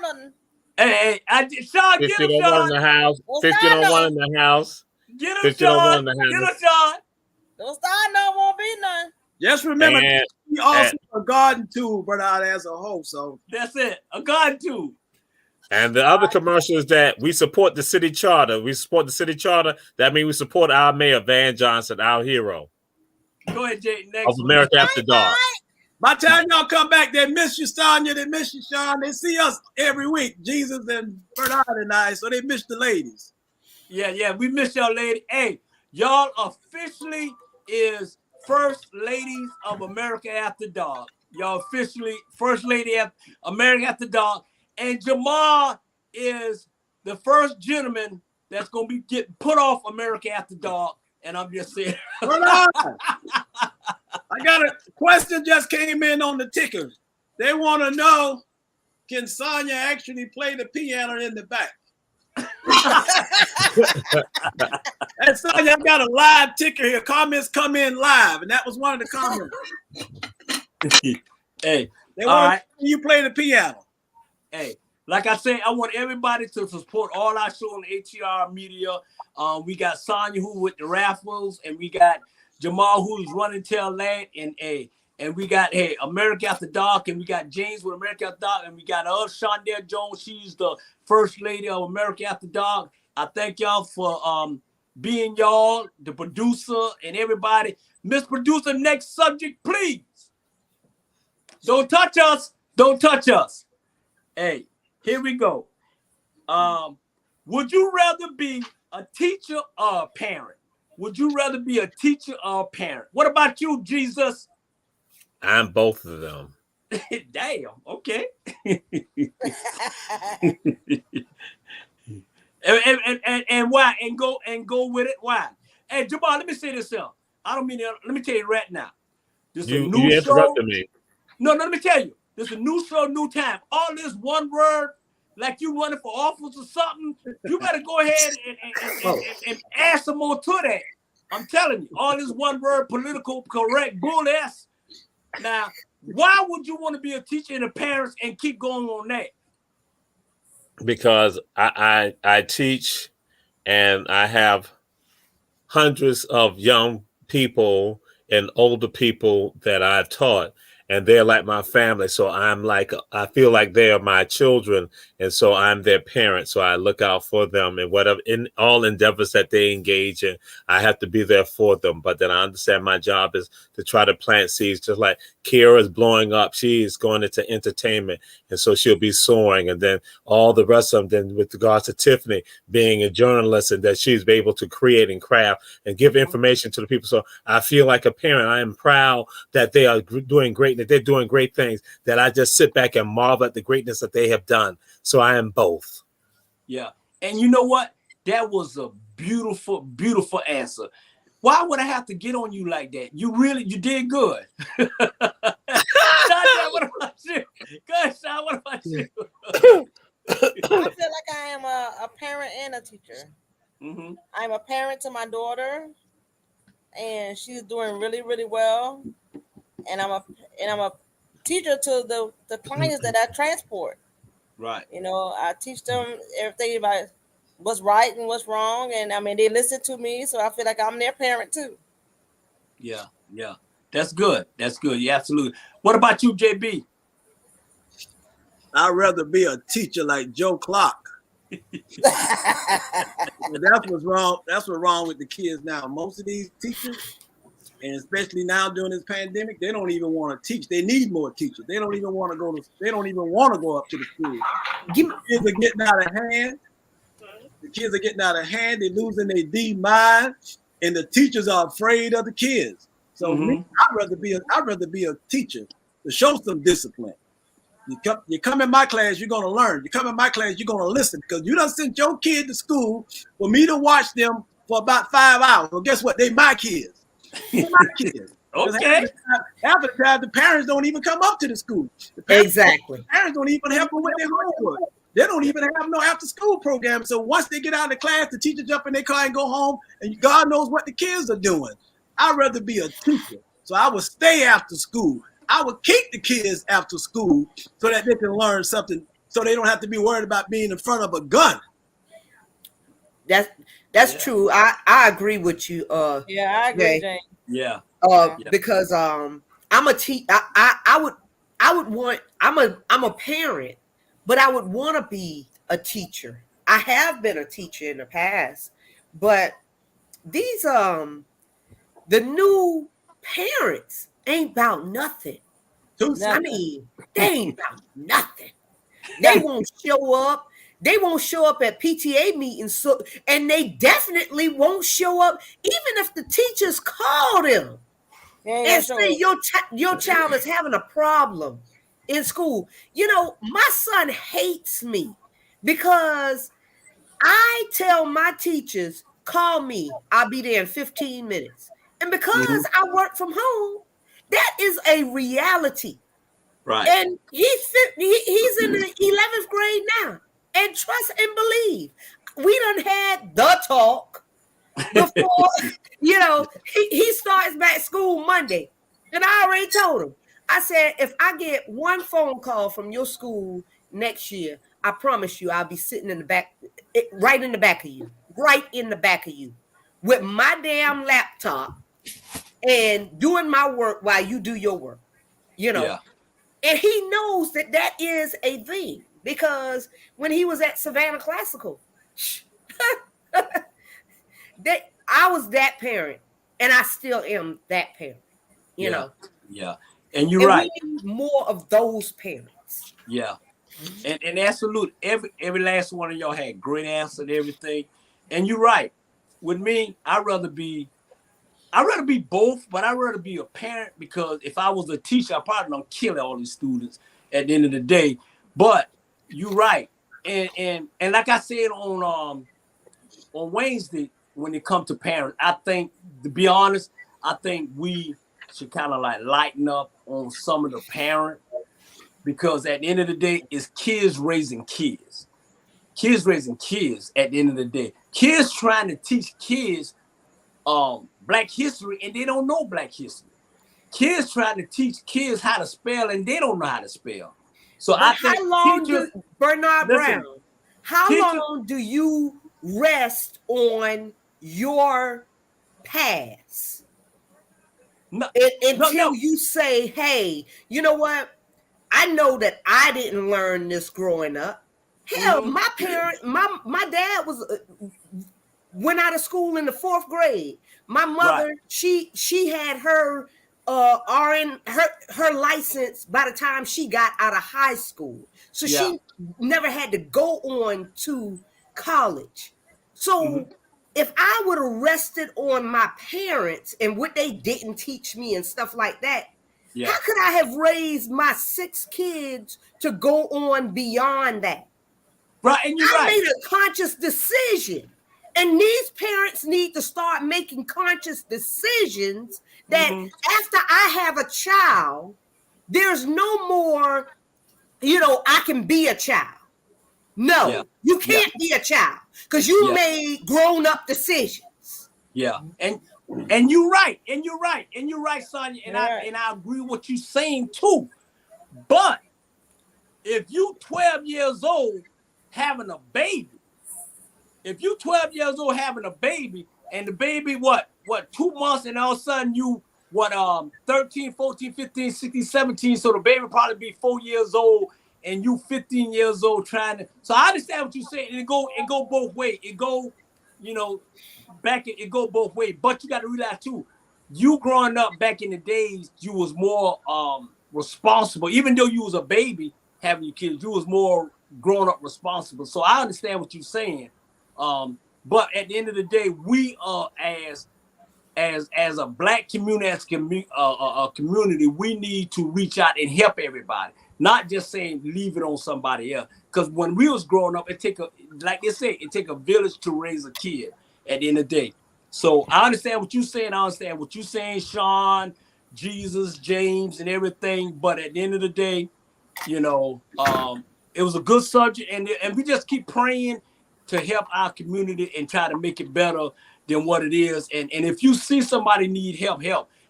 nothing. Hey, Sean, get 50 him, on one Sean. in the house. 50 on one in the house. Get him, 50 on one Sean. in the Get house. him, Sean. Don't start none, won't be none. Just remember, And- he also a garden tool, Bernard, as a hoe. So That's it. A God too. And the other commercial is that we support the city charter. We support the city charter. That means we support our mayor, Van Johnson, our hero Go ahead, Jay. Next of America After Dark. by the time y'all come back, they miss you, Sonya. They miss you, Sean. They see us every week, Jesus and Bernard and I, so they miss the ladies. Yeah. We miss y'all, lady. Hey, y'all officially is First Ladies of America After Dark. Y'all officially First Lady of America After Dark. And Jamal is the first gentleman that's going to be getting put off America After Dark. And I'm just saying. Bernard, I got a question just came in on the ticker. They want to know, can Sonya actually play the piano in the back? And Sonya, I got a live ticker here. Comments come in live, and that was one of the comments. Hey, They all want right. you play the piano. Hey, like I say, I want everybody to support all our show on ATR Media. We got Sonya who with the raffles, and we got Jamal who's running Tail Land, and we got America After Dark, and we got James with America After Dark, and we got us, Shondell Jones. She's the First Lady of America After Dark. I thank y'all for being y'all, the producer, and everybody. Miss Producer, next subject, please. Don't touch us. Don't touch us. Hey, here we go. Would you rather be a teacher or a parent? Would you rather be a teacher or a parent? What about you, Jesus? I'm both of them. Damn. Okay. and why? And go with it. Why? Hey, Jamal, let me say this here. I don't mean to, let me tell you right now. This is a You new show. interrupted me. No, let me tell you. This is a new show, new time. All this one word, like you running for office or something, you better go ahead and add some more to that. I'm telling you, all this one word, political correct bull ass. Now, why would you want to be a teacher and a parent and keep going on that? Because I teach and I have hundreds of young people and older people that I've taught. and they're like my family. So I feel like they are my children, and so I'm their parent. So I look out for them and whatever in all endeavors that they engage in, I have to be there for them. But then I understand my job is to try to plant seeds, just like Kira's blowing up. She's going into entertainment, and so she'll be soaring. And then all the rest of them, then with regards to Tiffany being a journalist, and that she's able to create and craft and give information to the people. So I feel like a parent. I am proud that they are doing great, that they're doing great things, that I just sit back and marvel at the greatness that they have done. So I am both. Yeah. And you know what? That was a beautiful, beautiful answer. Why would I have to get on you like that? You did good. What about you? Good, Sean, what about you? I feel like I am a parent and a teacher. Mm-hmm. I'm a parent to my daughter, and she's doing really, really well. And I'm a teacher to the clients that I transport. Right. You know, I teach them everything about what's right and what's wrong, and I mean they listen to me, so I feel like I'm their parent too. Yeah. That's good. Yeah, absolutely. What about you, JB? I'd rather be a teacher like Joe Clark. That's what's wrong. That's what's wrong with the kids now. Most of these teachers, and especially now during this pandemic, they don't even want to teach. They need more teachers. They don't even want to go to. They don't even want to go up to the school. The kids are getting out of hand. They're losing their D mind, and the teachers are afraid of the kids. So me, I'd rather be a teacher to show some discipline. You come in my class, you're gonna learn. You come in my class, you're gonna listen, because you done sent your kid to school for me to watch them for about 5 hours. Well, guess what? They my kids. They're my kids. Okay. Half the time, the parents don't even come up to the school. Exactly. The parents don't even help them with their homework. They don't even have no after-school program. So once they get out of the class, the teacher jump in their car and go home, and God knows what the kids are doing. I'd rather be a teacher, so I would stay after school. I would keep the kids after school so that they can learn something, so they don't have to be worried about being in front of a gun. That's true. I agree with you. Yeah, I agree, Jane. Yeah. Because I'm a I would want. I'm a parent, but I would want to be a teacher. I have been a teacher in the past, but these the new parents ain't about nothing. I mean, they ain't about nothing. They won't show up. They won't show up at PTA meetings, and they definitely won't show up even if the teachers call them and say your child is having a problem in school. You know, my son hates me because I tell my teachers, call me, I'll be there in 15 minutes. And because I work from home, that is a reality. Right. And he's in the 11th grade now. And trust and believe, we done had the talk before, you know, he starts back school Monday. And I already told him, I said, if I get one phone call from your school next year, I promise you I'll be sitting in the back, right in the back of you, with my damn laptop and doing my work while you do your work, you know. Yeah. And he knows that is a thing, because when he was at Savannah Classical, I was that parent, and I still am that parent, you know. Yeah, and you're right. We need more of those parents. Yeah, and absolutely, every last one of y'all had great answer and everything. And you're right. With me, I'd rather be both, but I'd rather be a parent, because if I was a teacher, I probably don't kill all these students at the end of the day. But you're right. And like I said on Wednesday, when it comes to parents, I think, to be honest, I think we should kind of like lighten up on some of the parents, because at the end of the day, it's kids raising kids. Kids raising kids at the end of the day. Kids trying to teach kids Black history, and they don't know Black history. Kids trying to teach kids how to spell, and they don't know how to spell. So I think how long teachers, Bernard Brown, how long do you rest on your past? No, until you say, hey, you know what? I know that I didn't learn this growing up. Hell, my dad went out of school in the 4th grade. My mother, she had her RN her license by the time she got out of high school. So she never had to go on to college. So if I would have rested on my parents and what they didn't teach me and stuff like that, how could I have raised my 6 kids to go on beyond that? Right, and I made a conscious decision. And these parents need to start making conscious decisions that after I have a child, there's no more, I can be a child. No, you can't be a child because you made grown-up decisions. Yeah, and you're right, Sonia, and I agree with what you're saying too. But if you 12 years old having a baby, and the baby, what 2 months, and all of a sudden you, 13, 14, 15, 16, 17, so the baby probably be 4 years old, and you 15 years old trying to, so I understand what you're saying, and it go both ways. It go, it go both ways, but you got to realize too, you growing up back in the days, you was more responsible, even though you was a baby having your kids, you was more grown up responsible. So I understand what you're saying. But at the end of the day, we are as a Black community, a community, we need to reach out and help everybody, not just saying leave it on somebody else. Because when we was growing up, like they say, it take a village to raise a kid. At the end of the day, so I understand what you're saying. I understand what you're saying, Sean, Jesus, James, and everything. But at the end of the day, it was a good subject, and we just keep praying to help our community and try to make it better than what it is. And if you see somebody need help.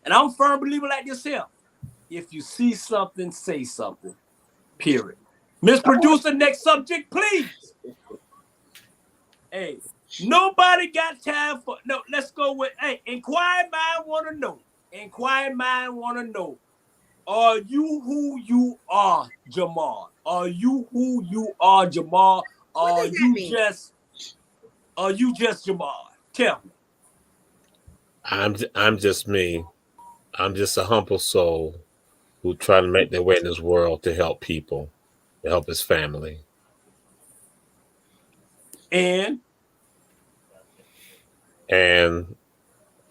And I'm a firm believer like this here. If you see something, say something. Period. Miss Producer, next subject, please. Hey, nobody got time for no. Let's go with inquiring mind want to know. Inquiring mind want to know. Are you who you are, Jamal? Are you who you are, Jamal? Are you just Jamal? Tell me. I'm just me. I'm just a humble soul who try to make their way in this world to help people, to help his family. And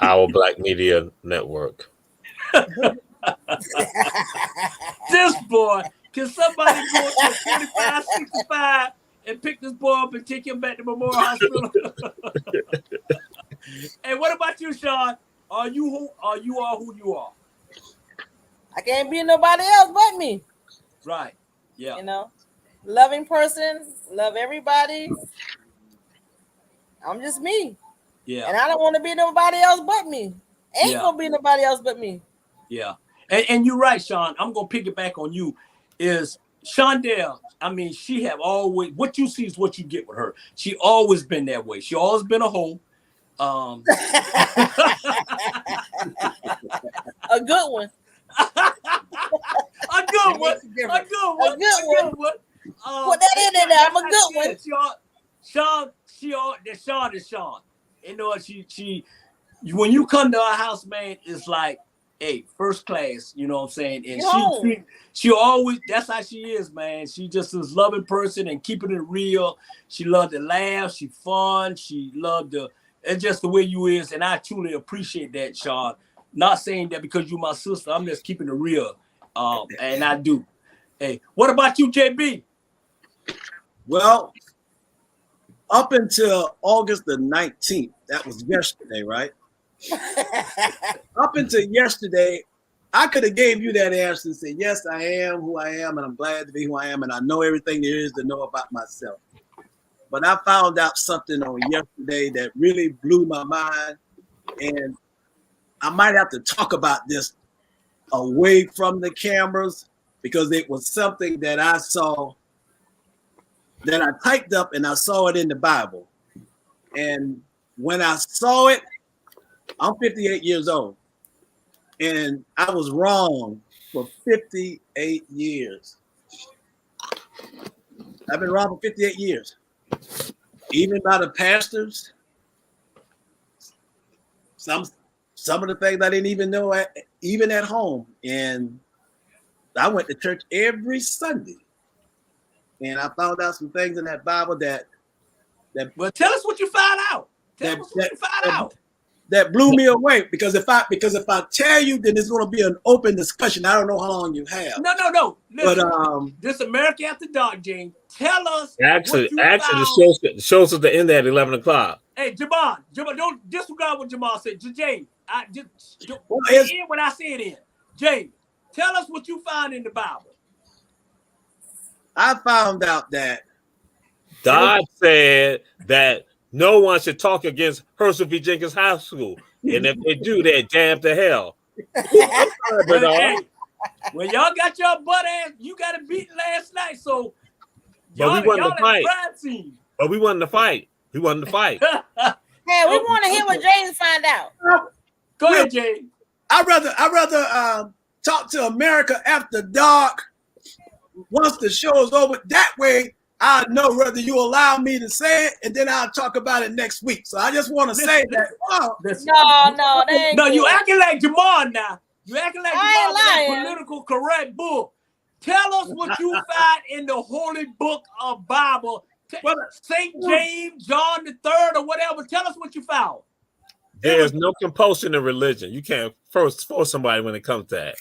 our Black Media Network. This boy, can somebody go to 4565 and pick this boy up and take him back to Memorial Hospital? And what about you, Sean? Are you who you are? I can't be nobody else but me. Right. Yeah. Loving person, love everybody. I'm just me. Yeah. And I don't want to be nobody else but me. Ain't gonna be nobody else but me. Yeah. And you're right, Sean. I'm gonna pick it back on you. Is Shondell, she have always, what you see is what you get with her. She always been that way. She always been a hoe. A good one. A good one. Put that in there. I'm a good one. Sean is Sean. She when you come to our house, man, it's like, hey, first class, you know what I'm saying? And she always, that's how she is, man. She just is loving person and keeping it real. She loved to laugh. She fun. She loved to, it's just the way you is. And I truly appreciate that, Sean. Not saying that because you're my sister. I'm just keeping it real. And I do. Hey, what about you, JB? Well, up until August the 19th, that was yesterday, right? Up until yesterday, I could have gave you that answer and said, yes, I am who I am, and I'm glad to be who I am, and I know everything there is to know about myself. But I found out something on yesterday that really blew my mind, and I might have to talk about this away from the cameras because it was something that I saw, that I typed up, and I saw it in the Bible. And when I saw it, I'm 58 years old. And I was wrong for 58 years. I've been wrong for 58 years. Even by the pastors. Some of the things I didn't even know even at home. And I went to church every Sunday. And I found out some things in that Bible that well, tell us what you found out. Tell us what you found out. That blew me away. Because if I tell you, then it's going to be an open discussion. I don't know how long you have. No. Listen, But this America After Dark, James. Tell us. Actually, found. the show's at the end at 11 o'clock. Hey, Jamal, don't disregard what Jamal said. James, when I say it in. James, tell us what you found in the Bible. I found out that God said that no one should talk against Herschel V. Jenkins High School. And if they do, they're damned to hell. Well, y'all got your butt ass. You got a beat last night, so but we wanted to fight. But we wanted to fight. Hey, we want to hear what James found out. Go ahead, James. I'd rather talk to America After Dark once the show is over. That way, I know whether you allow me to say it, and then I'll talk about it next week. So I just want to say that. No, you acting like Jamal now. You acting like Jamal with that political correct bull. Tell us what you find in the holy book of Bible. St. James, John the Third, or whatever. Tell us what you found. There's no compulsion in religion. You can't force somebody when it comes to that.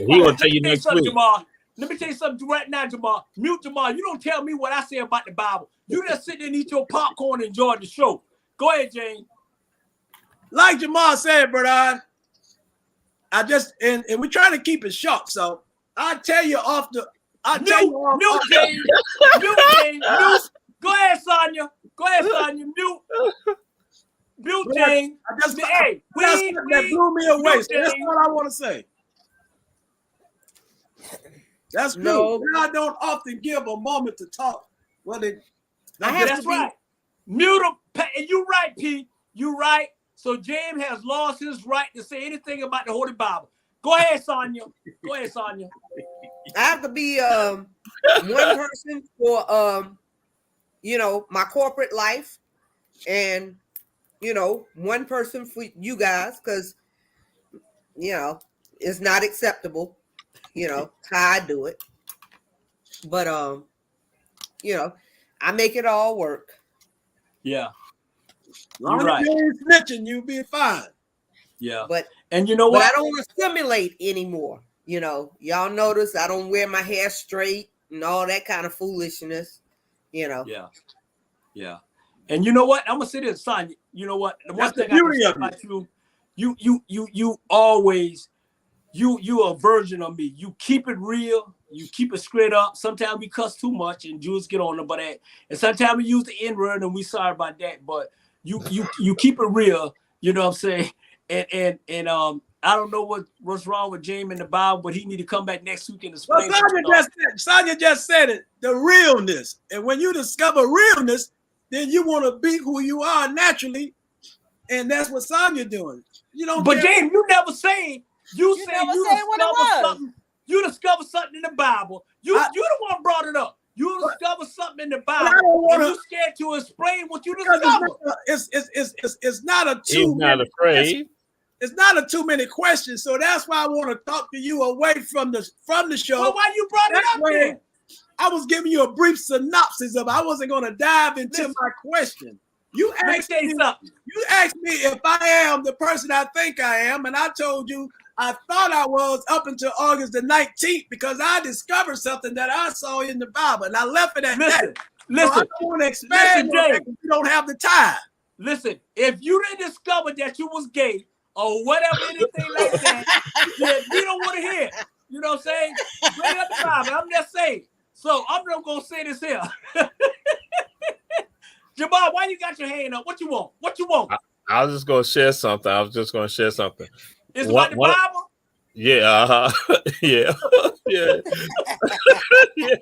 He will tell you next week. Jamal. Let me tell you something right now, Jamal. Mute Jamal. You don't tell me what I say about the Bible. You just sit there and eat your popcorn and enjoy the show. Go ahead, James. Like Jamal said, brother, I just and we're trying to keep it short. So I'll tell you off the. Mute James. Go ahead, Sonia. Mute James. That blew me away. So that's what I want to say. That's true. No. I don't often give a moment to talk. That's right. Mute him. And you're right, P. You're right. So James has lost his right to say anything about the Holy Bible. Go ahead, Sonia. I have to be one person for my corporate life, and one person for you guys, because it's not acceptable. How I do it. But I make it all work. Yeah. You're right. You ain't snitching, you'll be fine. Yeah. And you know what? I don't want to stimulate anymore. Y'all notice I don't wear my hair straight and all that kind of foolishness. Yeah. And you know what? I'm gonna say this, son. You know what? The one thing I can say about you always you a version of me. You keep it real. You keep it straight up. Sometimes we cuss too much and Jews get on about that. And sometimes we use the N-word and we sorry about that. But you keep it real. You know what I'm saying? And I don't know what's wrong with James in the Bible, but he need to come back next week and explain. Sonia just said it. The realness. And when you discover realness, then you want to be who you are naturally. And that's what Sonia doing. But James, you never say. You discover something in the Bible. You the one brought it up. You discover something in the Bible, and you scared to explain what you discovered. It's not a two. He's not afraid. It's not a too many questions, so that's why I want to talk to you away from the show. Well, why you brought it up then? I was giving you a brief synopsis of. I wasn't going to dive into my question. You asked me if I am the person I think I am, and I told you I thought I was up until August the 19th because I discovered something that I saw in the Bible, and I left it at that. Listen, I don't want to expand on it if you don't have the time. Listen, if you didn't discover that you was gay or whatever, anything like that, then we don't want to hear. You know what I'm saying? Bring up the Bible. I'm just saying. So I'm not going to say this here. Jamal, why you got your hand up? What you want? I was just going to share something. It's about the Bible? Yeah. Yeah. Yeah. Yeah.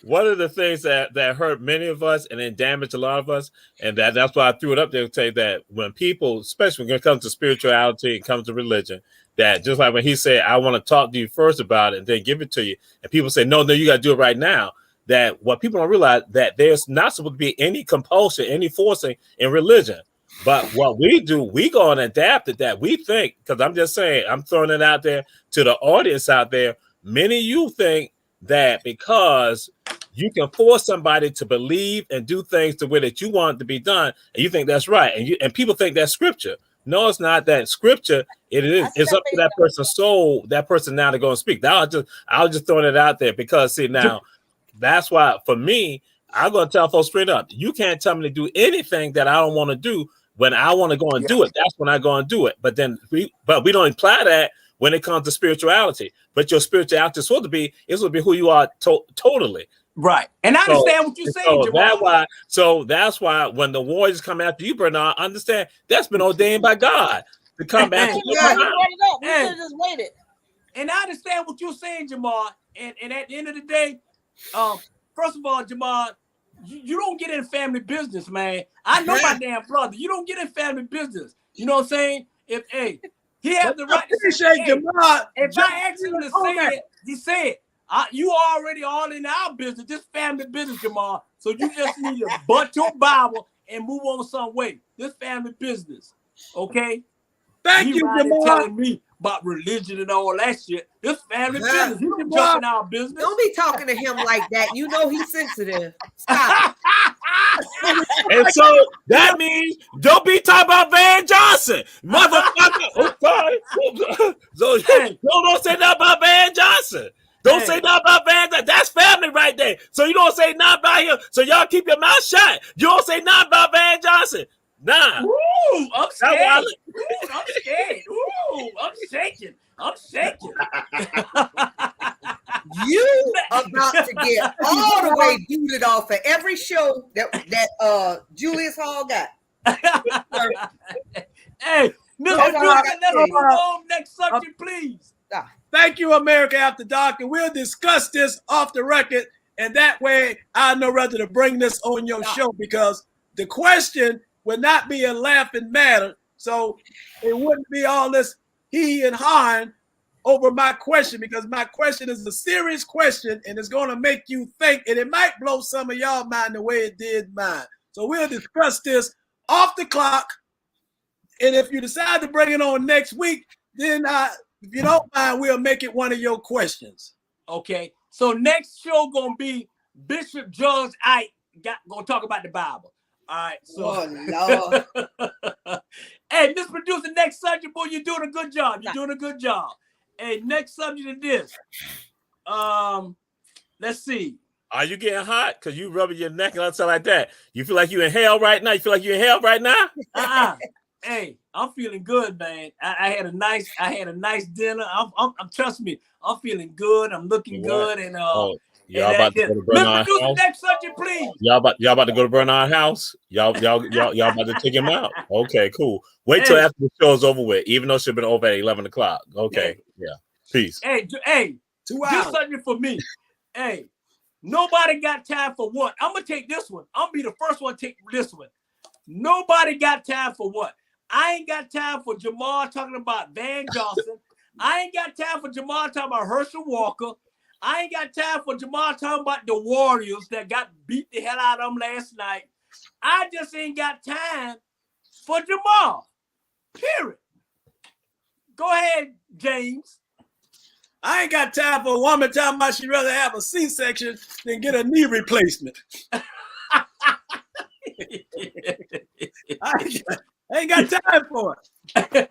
one of the things that hurt many of us and then damaged a lot of us, and that's why I threw it up there to say that when people, especially when it comes to spirituality and comes to religion, that just like when he said, I want to talk to you first about it and then give it to you, and people say, no, you got to do it right now. That what people don't realize that there's not supposed to be any compulsion, any forcing in religion. But what we do, we go and adapt it that we think, because I'm just saying, I'm throwing it out there to the audience out there. Many of you think that because you can force somebody to believe and do things the way that you want it to be done, and you think that's right, and people think that's scripture. No, it's not that scripture. It's up to that person's soul, that person now to go and speak. I was just throwing it out there because see now, that's why for me, I'm gonna tell folks straight up, you can't tell me to do anything that I don't want to do. When I want to go and do it, that's when I go and do it. But we don't apply that when it comes to spirituality. But your spirituality is supposed to be who you are totally. Right. And I understand what you're saying, Jamal. That's why when the warriors come after you, Bernard, understand that's been ordained by God to come after you. We should have just waited. And I understand what you're saying, Jamal. And at the end of the day, first of all, Jamal, you don't get in family business, man. I know my damn brother. You don't get in family business. You know what I'm saying? He has the right to say, Jamal. If I ask him to say it, he said, you already all in our business, this family business, Jamal. So you just need to butt your Bible and move on some way. This family business, okay? Thank you, Jamal. Telling me about religion and all that shit. This family business. You can jump in our business. Don't be talking to him like that. You know he's sensitive. Stop. And so that means don't be talking about Van Johnson, motherfucker. Oh, sorry. So don't say nothing about Van Johnson. Don't say nothing about Van Johnson. That's family right there. So you don't say nothing about him. So y'all keep your mouth shut. You don't say nothing about Van Johnson. Nah. Ooh, I'm scared. I'm scared. Ooh, I'm shaking. You about to get all the way booted off of every show that Julius Hall got. Hey, Mr. Dugan, let's move on. Next subject, please. Thank you, America After Dark, and we'll discuss this off the record, and that way I know whether to bring this on your show, because the question would not be a laughing matter, so it wouldn't be all this he and han over my question, because my question is a serious question and it's going to make you think, and it might blow some of y'all mind the way it did mine. So we'll discuss this off the clock, and if you decide to bring it on next week, then if you don't mind, we'll make it one of your questions. Okay, so next show gonna be Bishop George Ike gonna talk about the Bible. All right, so Lord. Hey, Mr. Producer, next subject, boy, you're doing a good job. Hey, next subject is this. Let's see. Are you getting hot? Because you rubbing your neck and stuff like that. You feel like you're in hell right now? Hey, I'm feeling good, man. I had a nice dinner. I'm trust me, I'm feeling good. I'm looking good, and y'all about to go to Bernard's house? Next subject, please. Y'all about to go to Bernard's house? Y'all about to take him out? Okay, cool. Wait till after the show's over with, even though it should have been over at 11 o'clock. Okay, yeah. Peace. Hey, 2 hours. This subject for me. Hey, nobody got time for what? I'm gonna take this one. I'm gonna be the first one to take this one. Nobody got time for what? I ain't got time for Jamal talking about Van Johnson. I ain't got time for Jamal talking about Herschel Walker. I ain't got time for Jamal talking about the Warriors that got beat the hell out of them last night. I just ain't got time for Jamal. Period. Go ahead, James. I ain't got time for a woman talking about she'd rather have a C-section than get a knee replacement. I ain't got time for it.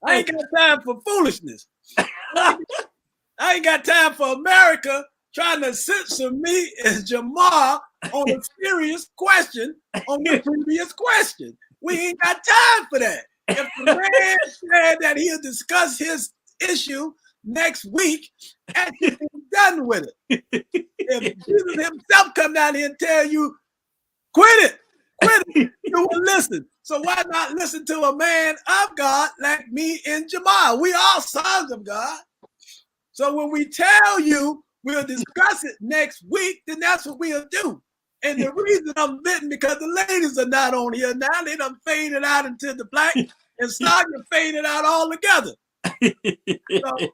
I ain't got time for foolishness. I ain't got time for America trying to censor me and Jamal on a serious question on the previous question. We ain't got time for that. If the man said that he'll discuss his issue next week, and he's done with it. If Jesus himself come down here and tell you, quit it, you will listen. So why not listen to a man of God like me and Jamal? We are sons of God. So when we tell you we'll discuss it next week, then that's what we'll do. And the reason I'm venting because the ladies are not on here now. They done faded out into the black and Sonya faded out altogether. So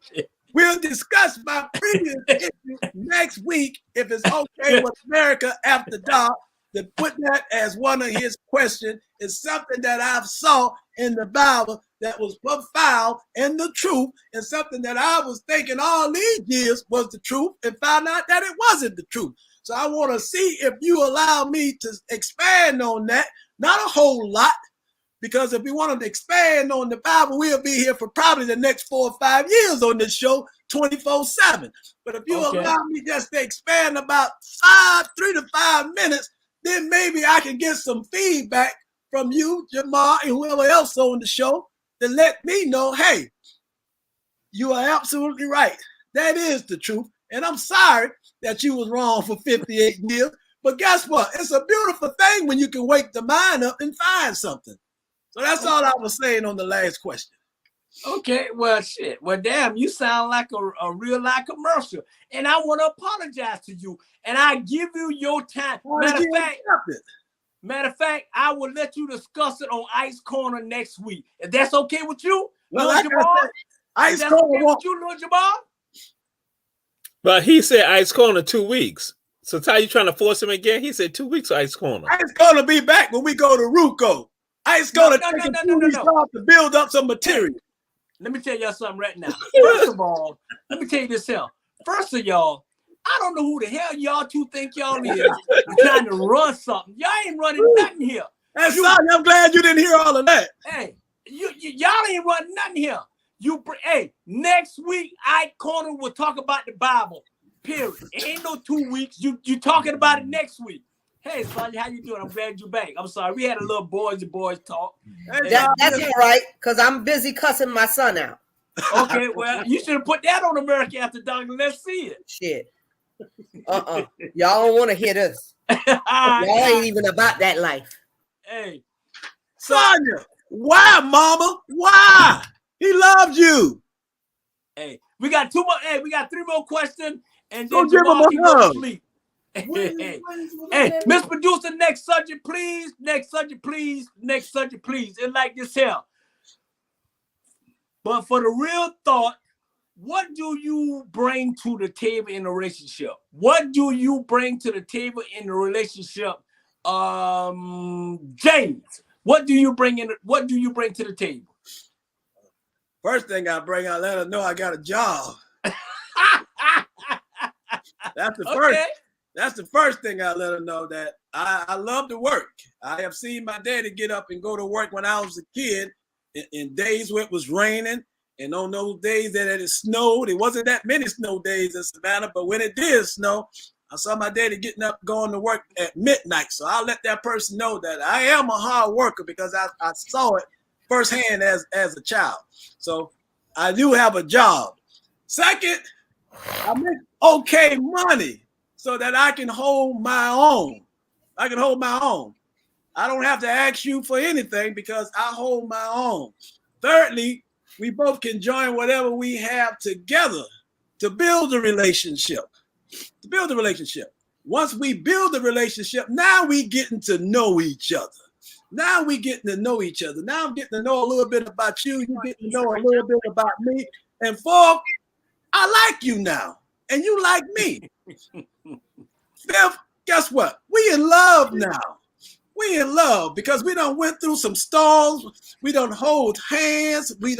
we'll discuss my previous issue next week if it's okay with America After Dark to put that as one of his questions. It's something that I've saw in the Bible that was profound and the truth, and something that I was thinking all these years was the truth and found out that it wasn't the truth. So I want to see if you allow me to expand on that. Not a whole lot, because if we wanted to expand on the Bible, we'll be here for probably the next 4 or 5 years on this show, 24/7. But if you allow me just to expand about 3 to 5 minutes, then maybe I can get some feedback from you, Jamal, and whoever else on the show to let me know, hey, you are absolutely right. That is the truth. And I'm sorry that you was wrong for 58 years. But guess what? It's a beautiful thing when you can wake the mind up and find something. So that's all I was saying on the last question. Okay, well, shit. Well, damn, you sound like a real life commercial. And I want to apologize to you. And I give you your time. Matter of fact, I will let you discuss it on Ice Corner next week. If that's okay with you, well, Lil Jamal? Ice Corner okay with you, Lil Jamal? But he said Ice Corner 2 weeks. So Ty, you trying to force him again? He said 2 weeks Ice Corner. Ice Corner be back when we go to Ruco. Ice Corner to build up some material. Let me tell y'all something right now. First of all, let me tell you this here. First of y'all, I don't know who the hell y'all two think y'all is. You're trying to run something. Y'all ain't running nothing here. That's sorry, I'm glad you didn't hear all of that. Hey, y'all ain't running nothing here. Hey, next week, Ike Corner will talk about the Bible. Period. It ain't no 2 weeks. You talking about it next week. Hey, Sonya, how you doing? I'm glad you're back. I'm sorry. We had a little boys talk. That's all right, because I'm busy cussing my son out. Okay, well, you should have put that on America After Dark and let's see it. Shit. Y'all don't want to hear this. Y'all ain't even about that life. Hey. Sonya, why, mama? Why? He loves you. Hey, we got 2 more. Hey, we got 3 more questions. And Don't then give him Jamal can a go to hug. sleep. Hey, Miss Producer, next subject, please. Next subject, please. Next subject, please. And like this here. But for the real thought, what do you bring to the table in a relationship? What do you bring to the table in a relationship? James, what do you bring to the table? First thing I bring, I let her know I got a job. That's the first. That's the first thing I let her know, that I love to work. I have seen my daddy get up and go to work when I was a kid in days where it was raining, and on those days that it snowed. It wasn't that many snow days in Savannah, but when it did snow, I saw my daddy getting up, going to work at midnight. So I'll let that person know that I am a hard worker because I saw it firsthand as a child. So I do have a job. Second, I make okay money so that I can hold my own. I can hold my own. I don't have to ask you for anything because I hold my own. Thirdly, we both can join whatever we have together to build a relationship. To build a relationship. Once we build a relationship, now we getting to know each other. Now we getting to know each other. Now I'm getting to know a little bit about you. You getting to know a little bit about me. And fourth, I like you now. And you like me. Fifth, guess what? We in love now. We in love because we done went through some storms. We done hold hands. We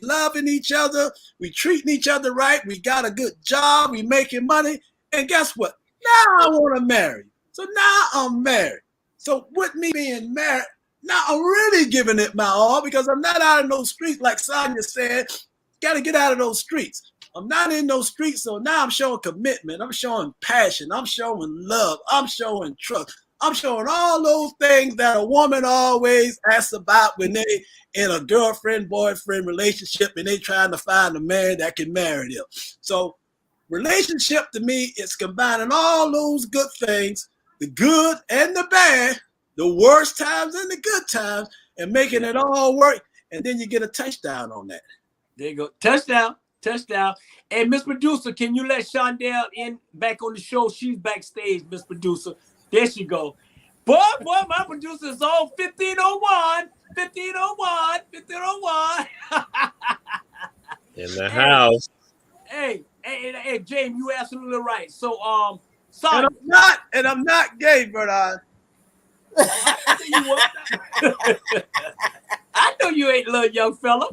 loving each other. We treating each other right. We got a good job. We making money. And guess what? Now I want to marry. So now I'm married. So with me being married, now I'm really giving it my all because I'm not out in those streets like Sonya said. Got to get out of those streets. I'm not in those streets, so now I'm showing commitment. I'm showing passion. I'm showing love. I'm showing trust. I'm showing all those things that a woman always asks about when they in a girlfriend-boyfriend relationship and they trying to find a man that can marry them. So relationship to me is combining all those good things, the good and the bad, the worst times and the good times, and making it all work. And then you get a touchdown on that. There you go. Touchdown. Touchdown. And Miss Producer, can you let Shondell in back on the show? She's backstage, Miss Producer. There she go. Boy, my producer is on 1501. 1501. 1501. In the house. Hey, James, you absolutely right. So, And sorry. I'm not gay, Bernard. I know you ain't little young fella.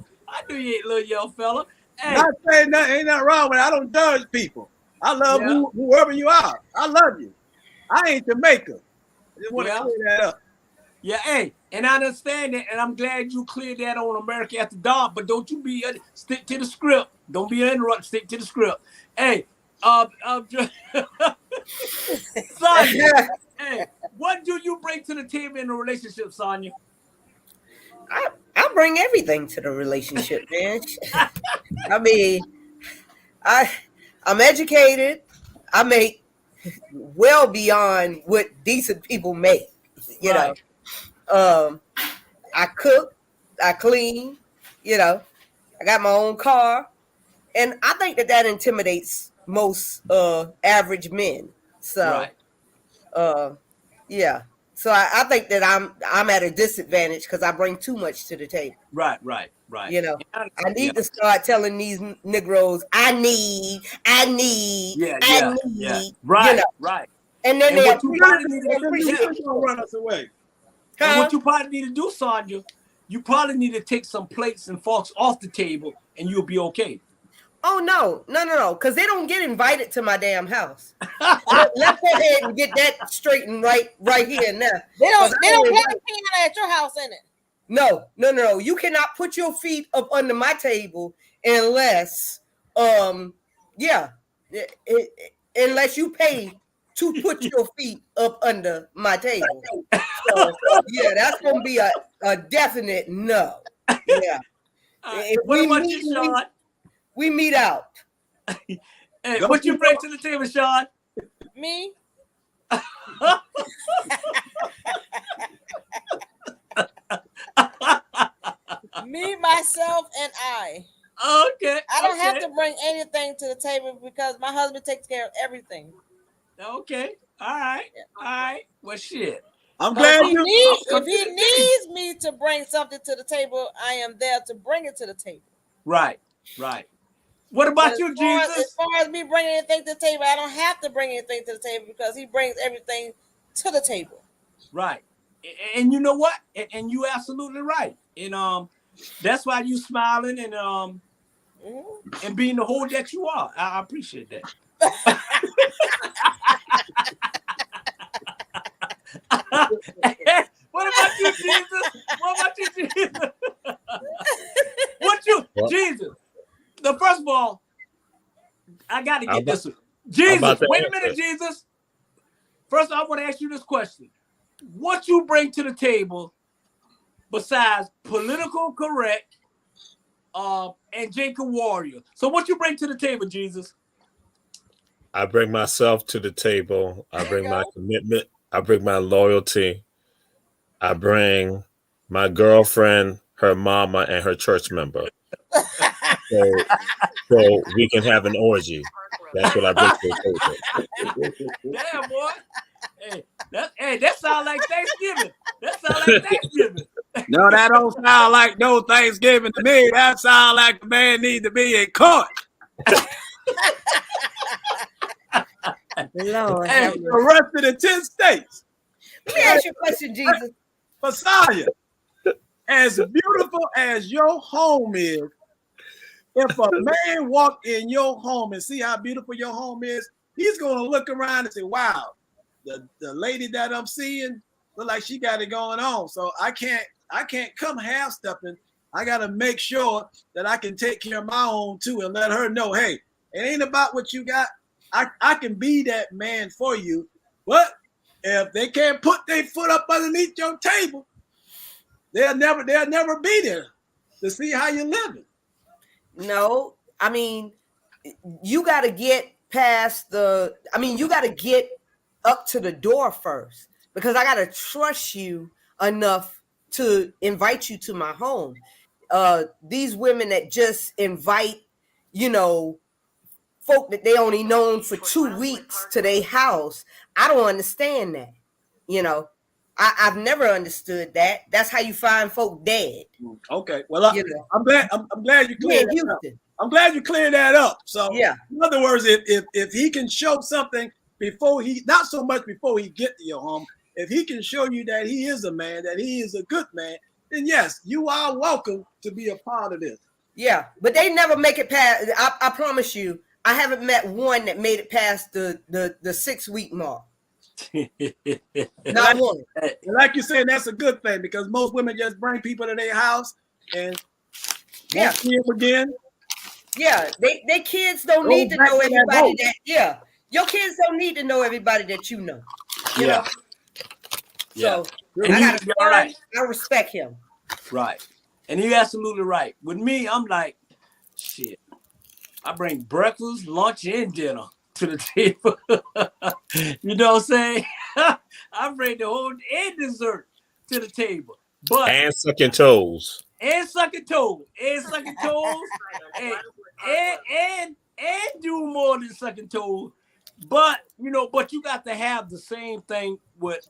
Hey, Not saying nothing, ain't nothing wrong with it. I don't judge people. I love whoever you are. I love you. I ain't Jamaica. I just want to clear that up. Yeah, hey, and I understand that, and I'm glad you cleared that on America After Dark, but don't you be stick to the script. Don't be interrupted. Stick to the script. Hey, Sonya, hey, what do you bring to the table in a relationship, Sonya? I bring everything to the relationship, man. I mean, I'm educated. I make well beyond what decent people make. You know, I cook, I clean. You know, I got my own car, and I think that intimidates most average men. So, yeah. So I think that I'm at a disadvantage because I bring too much to the table. Right. You know, I need to start telling these Negroes, I need. Right, you know. right. And then And they what you probably need to appreciate. Run us away. And what you probably need to do, Sonya, you probably need to take some plates and forks off the table, and you'll be okay. Oh no, because they don't get invited to my damn house. Let's go ahead and get that straightened right here and now. They don't have a piano at your house, in it. No. You cannot put your feet up under my table unless, unless you pay to put your feet up under my table. So, yeah, that's gonna be a definite no. Yeah. What about you, Sean? We meet out. Hey, what you bring to the table, Sean? Me? Me, myself, and I. Okay. I don't have to bring anything to the table because my husband takes care of everything. Okay. All right. Well, shit. I'm glad if he needs me to bring something to the table, I am there to bring it to the table. Right. What about you, Jesus? As far as me bringing anything to the table, I don't have to bring anything to the table because he brings everything to the table. Right. And you know what? And you absolutely right. And that's why you smiling and and being the whole that you are. I appreciate that. What about you, Jesus? Jesus? First of all, I got to get this one. Jesus, wait a minute, Jesus. First, I want to ask you this question. What you bring to the table besides political correct and Jacob Warrior? So what you bring to the table, Jesus? I bring myself to the table. I bring my commitment. I bring my loyalty. I bring my girlfriend, her mama, and her church member. So we can have an orgy. That's what I bring to the table. Damn, boy. That sounds like Thanksgiving. No, that don't sound like no Thanksgiving to me. That sounds like the man needs to be in court. Lord, the rest of the 10 states. Let me ask you a question, Jesus. Messiah, as beautiful as your home is, if a man walk in your home and see how beautiful your home is, he's going to look around and say, wow, the lady that I'm seeing look like she got it going on. So I can't come half stepping. I got to make sure that I can take care of my own too and let her know, hey, it ain't about what you got. I can be that man for you. But if they can't put their foot up underneath your table, they'll never be there to see how you're living. No, I mean, you got to get you got to get up to the door first because I got to trust you enough to invite you to my home. These women that just invite you know, folk that they only known for 2 weeks to their house. I don't understand that. You know, I've never understood that. That's how you find folk dead. Okay. Well, I'm glad you cleared that up. I'm glad you cleared that up. So, yeah. In other words, if he can show something before not so much before he get to your home, if he can show you that he is a man, that he is a good man, then yes, you are welcome to be a part of this. Yeah, but they never make it past. I promise you, I haven't met one that made it past the 6 week mark. Not one. Like you're saying, that's a good thing because most women just bring people to their house and won't see them again. Yeah, they kids don't need to know everybody that. Yeah, your kids don't need to know everybody that you know. You know. So I respect him. Right. And you're absolutely right. With me, I'm like, shit. I bring breakfast, lunch, and dinner to the table. You know what I'm saying? I bring the whole and dessert to the table. But and sucking toes. And sucking toes. And sucking toes. and do more than sucking toes. But you got to have the same thing with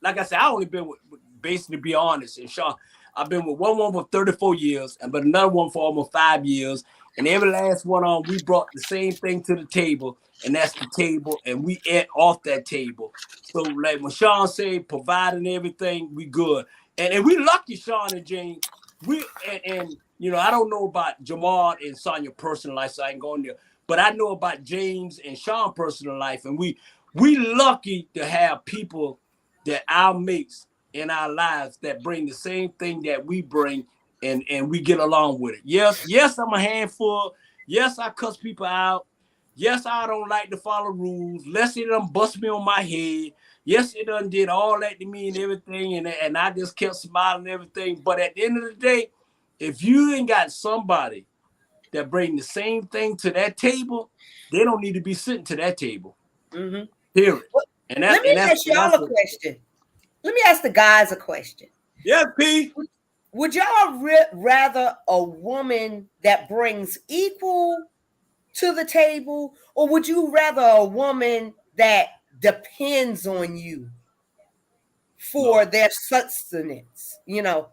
like I said, I only been with basically, to be honest, and Sean, I've been with one for 34 years, and but another one for almost 5 years. And every last one on, we brought the same thing to the table, and that's the table, and we ate off that table. So like when Sean said providing everything, we good. And we lucky, Sean and James. And I don't know about Jamal and Sonia personal life, so I ain't going there. But I know about James and Sean personal life, and we lucky to have people that our mates in our lives that bring the same thing that we bring, and we get along with it. Yes, I'm a handful. Yes, I cuss people out. Yes, I don't like to follow rules. Yes, it done bust me on my head. Yes, it done did all that to me and everything, and I just kept smiling and everything. But at the end of the day, if you ain't got somebody that bring the same thing to that table, they don't need to be sitting to that table. Mm-hmm. Period. And let me ask y'all a question. Let me ask the guys a question. Yeah, P. Would y'all rather a woman that brings equal to the table, or would you rather a woman that depends on you for their sustenance? Tell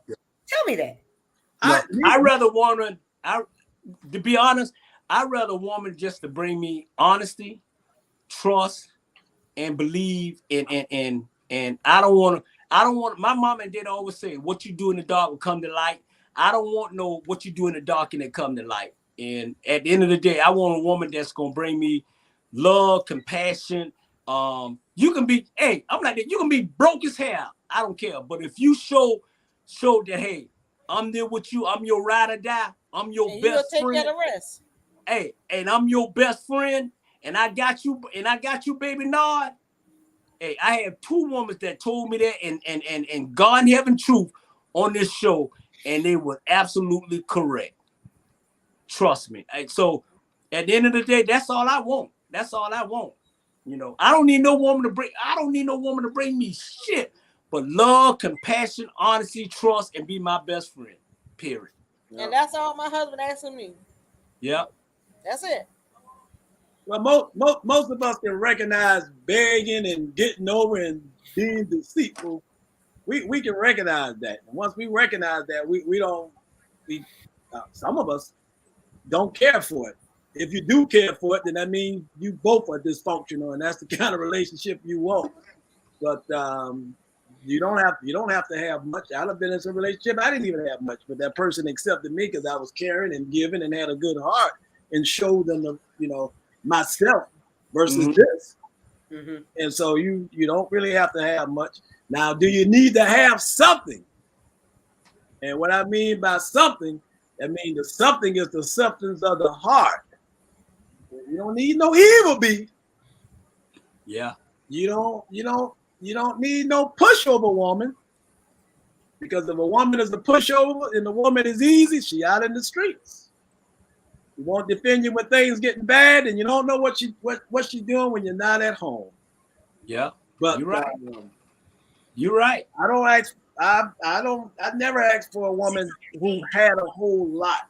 me that. I'd rather woman. To be honest, I'd rather a woman just to bring me honesty, trust, and believe in. And I don't want. My mom and dad always say, "What you do in the dark will come to light." I don't want no what you do in the dark and it come to light. And at the end of the day, I want a woman that's gonna bring me love, compassion. You can be, I'm like that. You can be broke as hell. I don't care. But if you show that, hey, I'm there with you. I'm your ride or die. I'm your best friend. Take care of the rest. Hey, and I'm your best friend. And I got you, baby Nod. Hey, I have 2 women that told me that and God in heaven truth on this show, and they were absolutely correct. Trust me. So at the end of the day, that's all I want. That's all I want. I don't need no woman to bring me shit, but love, compassion, honesty, trust, and be my best friend. Period. And that's all my husband asking me. Yep. That's it. Well, most of us can recognize begging and getting over and being deceitful. We can recognize that. And once we recognize that, some of us don't care for it. If you do care for it, then that means you both are dysfunctional, and that's the kind of relationship you want. But you don't have to have much. I've been in some relationship. I didn't even have much, but that person accepted me because I was caring and giving and had a good heart and showed them myself versus this. Mm-hmm. And so you don't really have to have much. Now, do you need to have something? And what I mean by something, I mean the something is the substance of the heart. You don't need no evil be. Yeah. You don't need no pushover woman. Because if a woman is a pushover and the woman is easy, she out in the streets. You won't defend you when things getting bad, and you don't know what she's doing when you're not at home. Yeah. But you're right. You're right. I never asked for a woman who had a whole lot.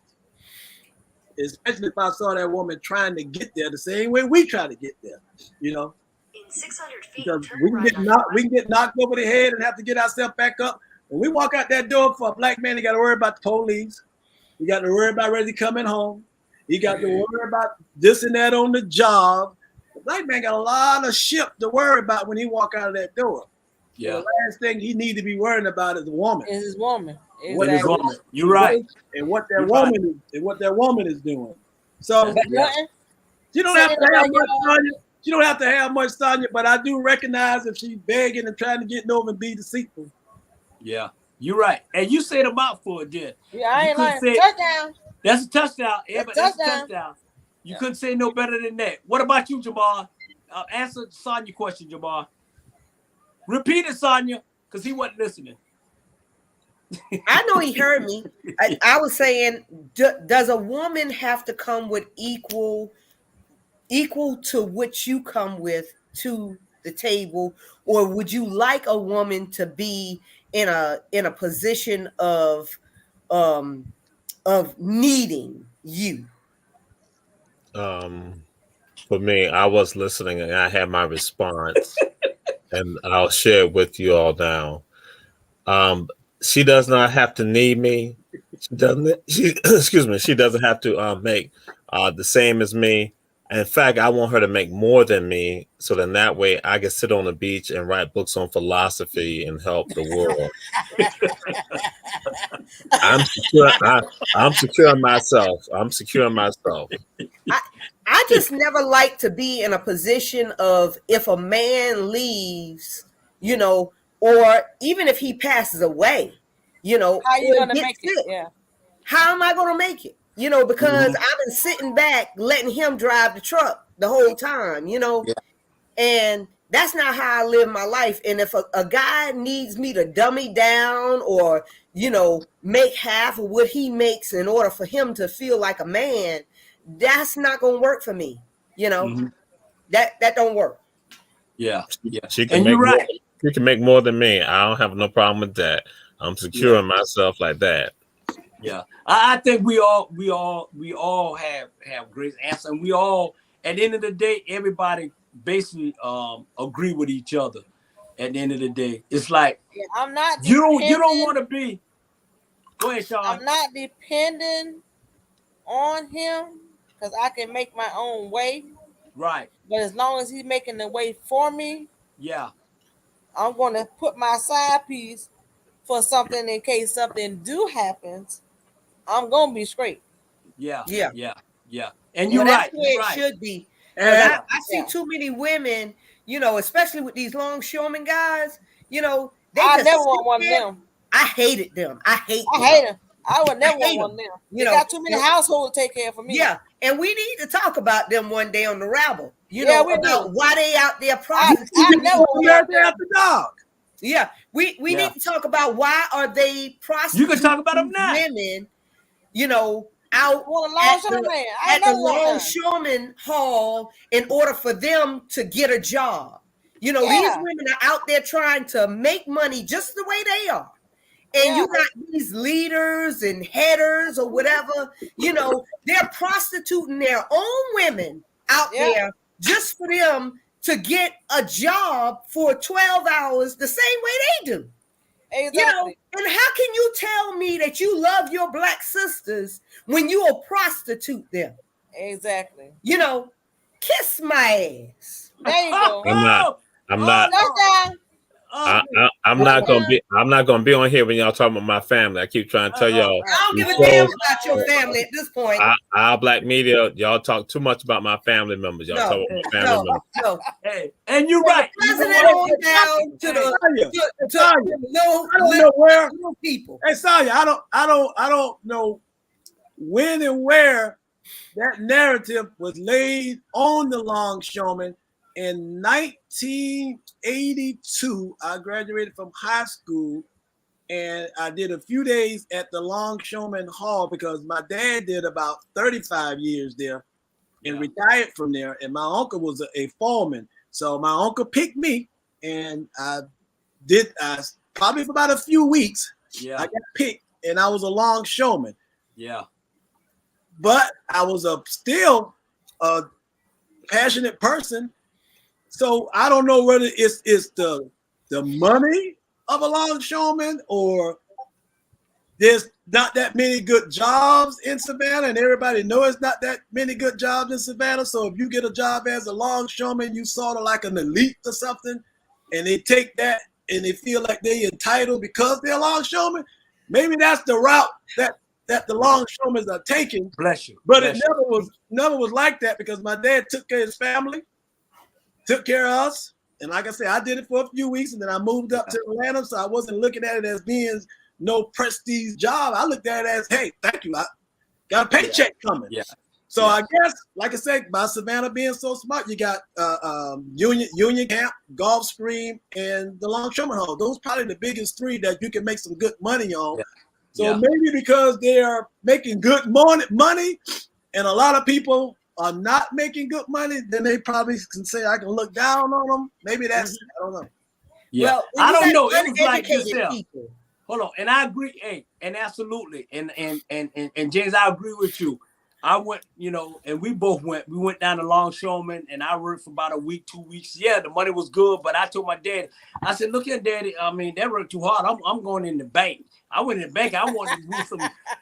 especially if I saw that woman trying to get there the same way we try to get there, you know. In 600 feet, Because turn we can right get on knocked, your we can get knocked over the head and have to get ourselves back up. When we walk out that door for a black man, you got to worry about the police. You got to worry about ready coming home. You got to worry about this and that on the job. The black man got a lot of shit to worry about when he walk out of that door. Yeah. So the last thing he need to be worrying about is a woman. Is his woman. What It is Exactly. woman. You're right. And what that You're woman is, and what that woman is doing. So But Yeah. nothing. you don't have to have much, Sonya. You don't have to have much, Sonya, but I do recognize if she's begging and trying to get over and be deceitful. Yeah. You're right. And you said a mouthful again. Yeah, I You ain't could lying. say- Touchdown. That's a touchdown. Everybody, that's a touchdown. touchdown. You couldn't say no better than that. What about you, Jamal? Answer Sonya's question, Jamal. Repeat it, Sonya, because he wasn't listening. I know he heard me. I was saying, does a woman have to come with equal to what you come with to the table, or would you like a woman to be in a position of needing you? For me, I was listening and I had my response, and I'll share it with you all now. She does not have to need me. She doesn't. Excuse me. She doesn't have to make the same as me. In fact, I want her to make more than me, so then that way I can sit on the beach and write books on philosophy and help the world. I'm secure in myself. I'm secure in myself. I just never like to be in a position of, if a man leaves, you know, or even if he passes away, you know, How you or gonna gets make it? sick. Yeah. How am I going to make it? You know, because I've been sitting back letting him drive the truck the whole time, you know, and that's not how I live my life. And if a guy needs me to dummy down or, you know, make half of what he makes in order for him to feel like a man, that's not going to work for me. You know, that don't work. Yeah. Yeah. She can And make you're right. she can make more than me. I don't have no problem with that. I'm secure in myself like that. Yeah, I think we all have great answers, and we all, at the end of the day, everybody basically agree with each other. At the end of the day, it's like Yeah, I'm not. you don't dependent- want to be. Go ahead, Sean. I'm not dependent on him because I can make my own way. Right. But as long as he's making the way for me, Yeah. I'm going to put my side piece for something in case something do happens. I'm going to be straight. Yeah. Yeah. Yeah. Yeah. And you're Well, right. that's the way You're it right. should be. And I see Yeah. too many women, you know, especially with these longshoreman guys, you know, they I just never sit want one of there. them. I hated them. I hate him. I would never I hate want one of them. You They know, got too many households to take care for me. Yeah, and we need to talk about them one day on the Rabble. You Yeah, know, we about do. why they out there I prostituting. never want America them. after dark. Yeah, we Yeah. need to talk about why are they You prostituting can talk about them now. women, you know, out Want a at longshoreman man? I at the never want none. longshoreman hall in order for them to get a job. You know, these Yeah. women are out there trying to make money just the way they are. And you got these leaders and headers or whatever, you know, they're prostituting their own women out there just for them to get a job for 12 hours the same way they do. Exactly. You know, and how can you tell me that you love your black sisters when you will prostitute them? Exactly. You know, kiss my ass. There you go. I'm not. Touchdown. I'm not gonna be. I'm not gonna be on here when y'all talking about my family. I keep trying to tell y'all. I don't give a you damn shows- about your family at this point. Our black media, y'all talk too much about my family members. Y'all talk about my family members. No. Hey, and you're right. President on down to the little people. Hey, Sonya, I don't know when and where that narrative was laid on the longshoreman. In 1982, I graduated from high school, and I did a few days at the Longshoreman Hall because my dad did about 35 years there and retired from there. And my uncle was a foreman. So my uncle picked me, and I did probably for about a few weeks. Yeah. I got picked, and I was a longshoreman. Yeah. but I was still a passionate person. So I don't know whether it's the money of a longshoreman, or there's not that many good jobs in Savannah, and everybody knows it's not that many good jobs in Savannah. So if you get a job as a longshoreman, you sort of like an elite or something, and they take that and they feel like they're entitled because they're longshoremen. Maybe that's the route that the longshoremen are taking. Bless you. But Bless it never was like that, because my dad took care of his family, took care of us. And like I said, I did it for a few weeks, and then I moved up to Atlanta. So I wasn't looking at it as being no prestige job. I looked at it as, hey, thank you, I got a paycheck coming. Yeah. So I guess, like I said, by Savannah being so smart, you got Union Camp, Gulfstream, and the Longshoreman Home. Those probably the biggest three that you can make some good money on. Yeah. So maybe because they are making good money, and a lot of people are not making good money, then they probably can say, I can look down on them. Maybe that's, I don't know. Yeah. Well, I don't you know. got It was like uneducated yourself. people. Hold on. And I agree. Hey, and absolutely. And James, I agree with you. I went, and we both went. We went down to Longshoreman, and I worked for about a week, 2 weeks. Yeah, the money was good, but I told my dad, I said, look here, Daddy, I mean, that worked too hard. I'm going in the bank. I went in the bank. I wanted to do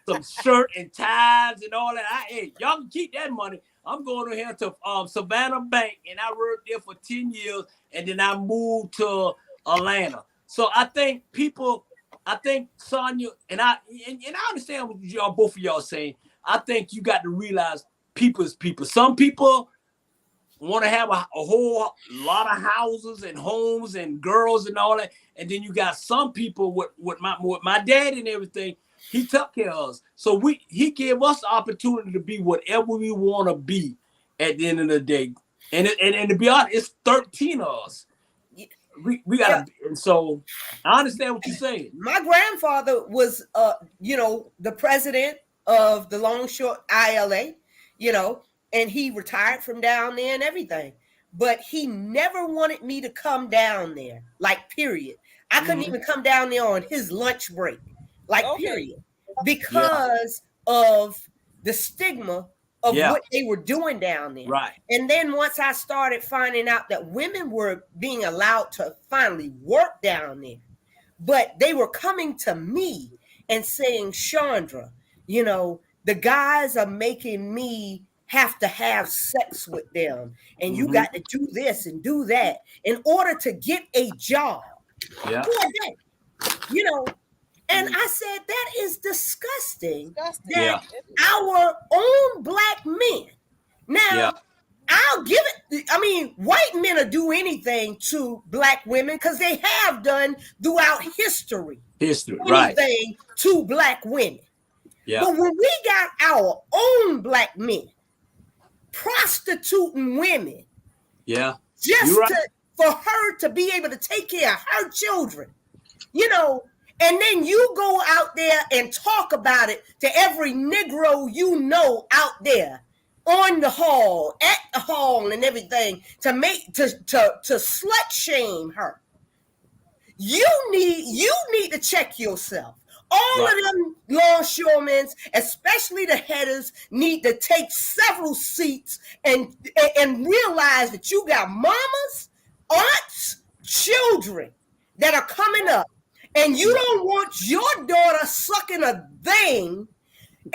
some shirt and ties and all that. Hey, y'all can keep that money. I'm going here to Savannah Bank, and I worked there for 10 years, and then I moved to Atlanta. So I think Sonia, and I understand what y'all, both of y'all saying. I think you got to realize people is people. Some people want to have a whole lot of houses and homes and girls and all that. And then you got some people with my dad and everything. He took care of us. So he gave us the opportunity to be whatever we want to be at the end of the day. And to be honest, it's 13 of us. We got to, and so I understand what you're saying. My grandfather was, the president of the Longshore ILA, and he retired from down there and everything. But he never wanted me to come down there, like, period. I couldn't even come down there on his lunch break, like, period, because of the stigma of what they were doing down there. Right. And then once I started finding out that women were being allowed to finally work down there, but they were coming to me and saying, Chandra, the guys are making me have to have sex with them, and you got to do this and do that in order to get a job. Yeah. And I said, that is disgusting. Yeah. Our own black men. Now, I'll give it. I mean, white men will do anything to black women because they have done throughout history. Anything to black women. Yeah. But when we got our own black men prostituting women, just for her to be able to take care of her children, and then you go out there and talk about it to every Negro out there on the hall, at the hall and everything, to slut shame her. You need to check yourself. All of them longshoremen, especially the headers, need to take several seats and realize that you got mamas, aunts, children that are coming up, and you don't want your daughter sucking a thing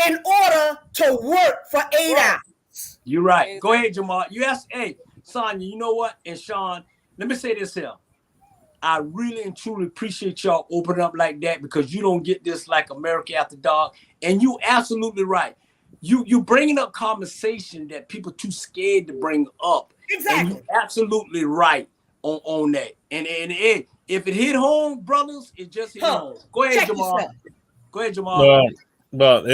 in order to work for 8 hours. You're right. Go ahead, Jamal. You asked, hey, Sonia, you know what? And Sean, let me say this here. I really and truly appreciate y'all opening up like that, because you don't get this like America After Dark. And you absolutely right. You bringing up conversation that people too scared to bring up. Exactly. And you're absolutely right on that. And if it hit home, brothers, it just hit home. Go ahead, Jamal. Go ahead, Jamal. Well,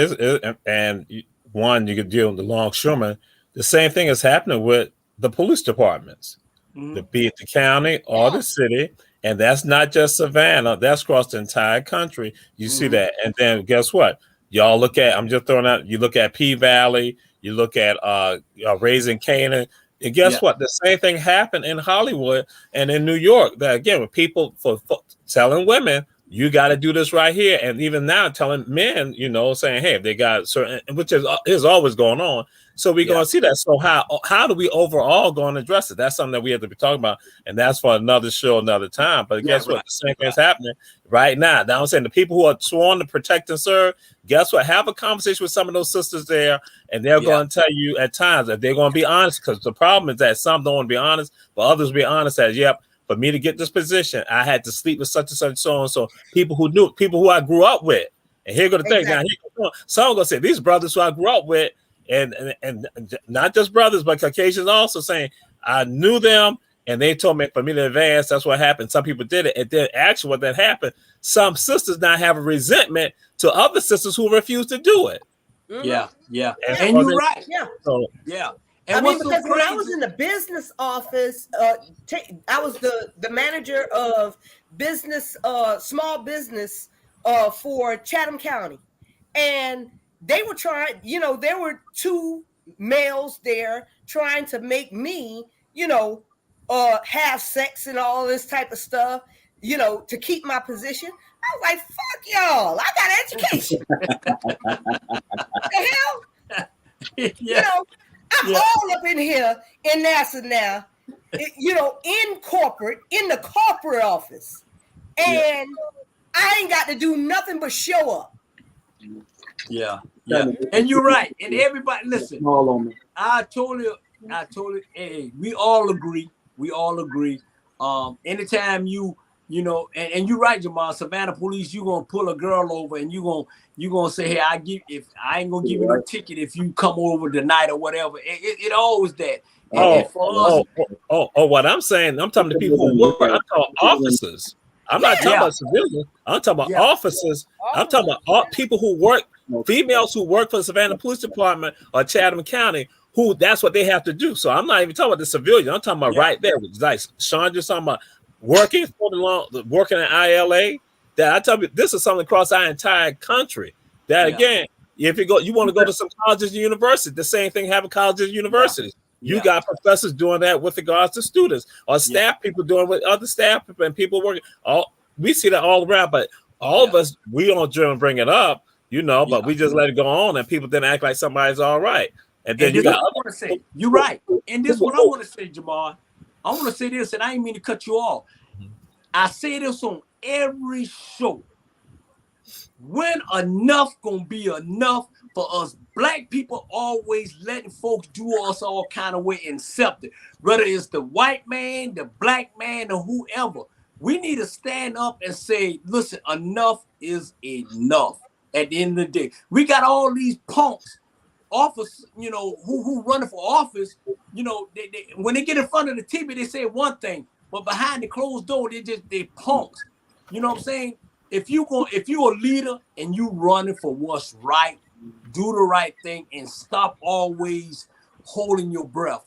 you could deal with the longshoremen. The same thing is happening with the police departments, be it the county or the city. And that's not just Savannah. That's across the entire country. You see that. And then guess what? Y'all look at, I'm just throwing out, you look at P-Valley, you look at Raising Canaan. And guess what? The same thing happened in Hollywood and in New York. That again, with people for telling women, you got to do this right here. And even now telling men, you know, saying, hey, if they got certain, which is always going on. So we're going to see that. So how do we overall go and address it? That's something that we have to be talking about. And that's for another show, another time. But guess what? The same thing's happening right now. Now I'm saying the people who are sworn to protect and serve, guess what? Have a conversation with some of those sisters there, and they're going to tell you at times that they're going to be honest, because the problem is that some don't want to be honest, but others will be honest as, yep, for me to get this position, I had to sleep with such and such, so and so. People who I grew up with. And here go the thing. Now, some are gonna say these brothers who I grew up with, and not just brothers, but Caucasians also saying I knew them, and they told me for me to advance. That's what happened. Some people did it, and then actually, what that happened, some sisters now have a resentment to other sisters who refused to do it. Yeah. And you're right. Yeah. So And I mean, because when I was in the business office, I was the manager of business, small business for Chatham County. And they were trying, you know, there were two males there trying to make me, you know, have sex and all this type of stuff, you know, to keep my position. I was like, fuck y'all, I got education. The hell? You know, I'm all up in here in NASA now, you know, in the corporate office. And I ain't got to do nothing but show up. Yeah. And you're right. And everybody, listen, I totally, hey, we all agree. Anytime you know, and you're right, Jamal, Savannah police, you gonna pull a girl over and you gonna say, hey, I ain't gonna give you no ticket if you come over tonight or whatever. It always that. What I'm saying, I'm talking to people who work. I'm talking officers. I'm not talking about civilians. I'm talking about officers. I'm talking about all people who work, females who work for the Savannah Police Department or Chatham County, who that's what they have to do. So I'm not even talking about the civilians. I'm talking about right there. Like Sean just talking about working in ILA. That I tell you, this is something across our entire country. That again, if you want to go to some colleges and universities, the same thing happen colleges and universities. You got professors doing that with regards to students, or staff people doing with other staff and people working. We see that all around, but all of us, we don't bring it up, you know, but we just let it go on, and people then act like somebody's all right. And then you got. I want to say you're right, and this is what I want to say, Jamal. I want to say this, and I ain't mean to cut you off. I say this on every show. When enough gonna be enough for us black people always letting folks do us all kind of way and accept it, whether it's the white man, the black man, or whoever. We need to stand up and say, listen, enough is enough. At the end of the day, we got all these punks, office, you know, who running for office. You know, they when they get in front of the TV, they say one thing, but behind the closed door, they punks. You know what I'm saying? If you're a leader and you running for what's right, do the right thing and stop always holding your breath.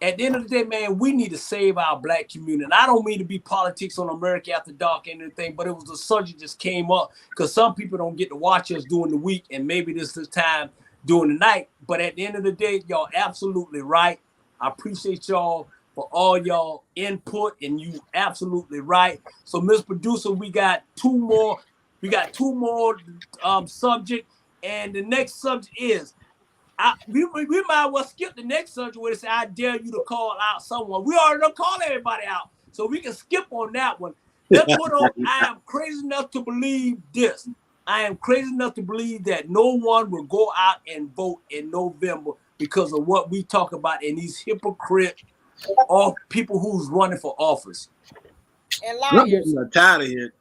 At the end of the day, man, we need to save our black community. And I don't mean to be politics on America After Dark and anything, but it was a subject just came up because some people don't get to watch us during the week, and maybe this is time during the night. But at the end of the day, y'all absolutely right. I appreciate y'all for all y'all input, and you absolutely right. So, Ms. Producer, we got two more subject, and the next subject is we might well skip the next subject where it says I dare you to call out someone. We already done called everybody out, so we can skip on that one. Let's put on I am crazy enough to believe this. I am crazy enough to believe that no one will go out and vote in November because of what we talk about in these hypocrite or people who's running for office. And I'm liars. getting tired of here.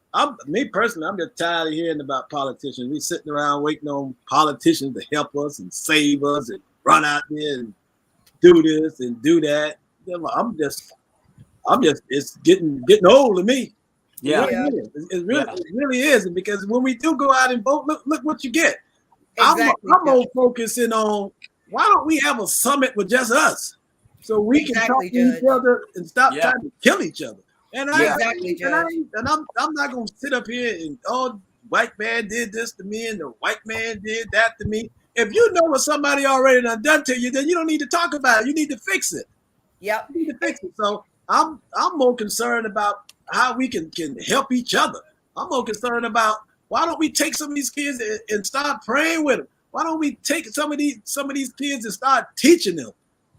Me personally, I'm just tired of hearing about politicians. We sitting around waiting on politicians to help us and save us and run out there and do this and do that. It's getting old to me. Yeah. It really is. And because when we do go out and vote, look what you get. Exactly. I'm more focusing on why don't we have a summit with just us so we can talk to each other and stop trying to kill each other. And I'm not gonna sit up here and white man did this to me and the white man did that to me. If you know what somebody already done to you, then you don't need to talk about it. You need to fix it. Yep. You need to fix it. So I'm more concerned about how we can help each other. I'm more concerned about why don't we take some of these kids and start praying with them? Why don't we take some of these kids and start teaching them?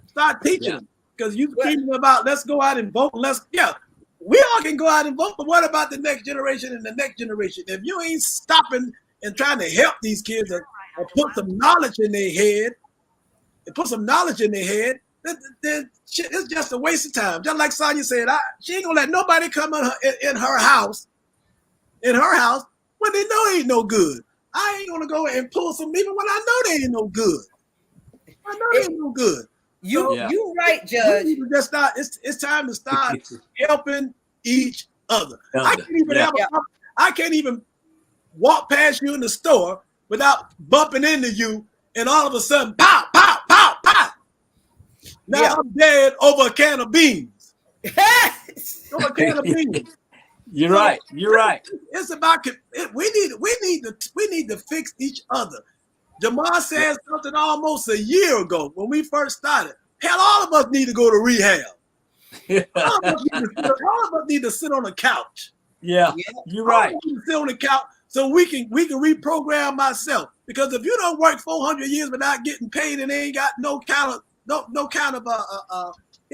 Start teaching them. Because you screaming about let's go out and vote. We all can go out and vote, but what about the next generation and the next generation? If you ain't stopping and trying to help these kids or put some knowledge in their head, then shit, it's just a waste of time. Just like Sonya said, she ain't gonna let nobody come in her house when they know ain't no good. I ain't gonna go and pull some even when I know they ain't no good. I know they ain't no good. You right, Judge. It's time to start helping each other. I can't even walk past you in the store without bumping into you, and all of a sudden, pow, pow, pow, pow. Now I'm dead over a can of beans. Over a can of beans. You're right. It's about we need to fix each other. Jamar said something almost a year ago when we first started. Hell, all of us need to go to rehab. All of us need to sit on the couch. Yeah, you're right. Sit on the couch so we can reprogram myself. Because if you don't work 400 years without getting paid and they ain't got no kind of help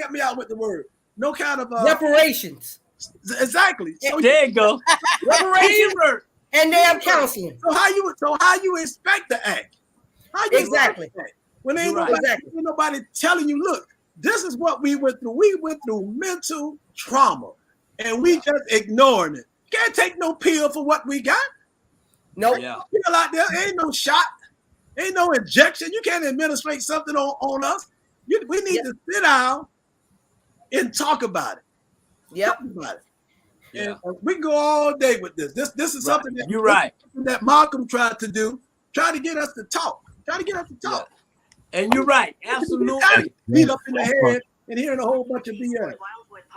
me out with the word. No kind of reparations. Exactly. So there you go. Reparations and damn counseling. So how you expect to act? Exactly. When ain't nobody telling you, look, this is what we went through. We went through mental trauma, and we just ignoring it. Can't take no pill for what we got. Nope. Pill out there ain't no shot, ain't no injection. You can't administrate something on us. We need to sit down and talk about it. Yep. Talk about it. And we can go all day with this. This is something that you're right. That Malcolm tried to do. Try to get us to talk. Yeah. And you're right. Absolutely. Beat up in the head and hearing a whole bunch of BS.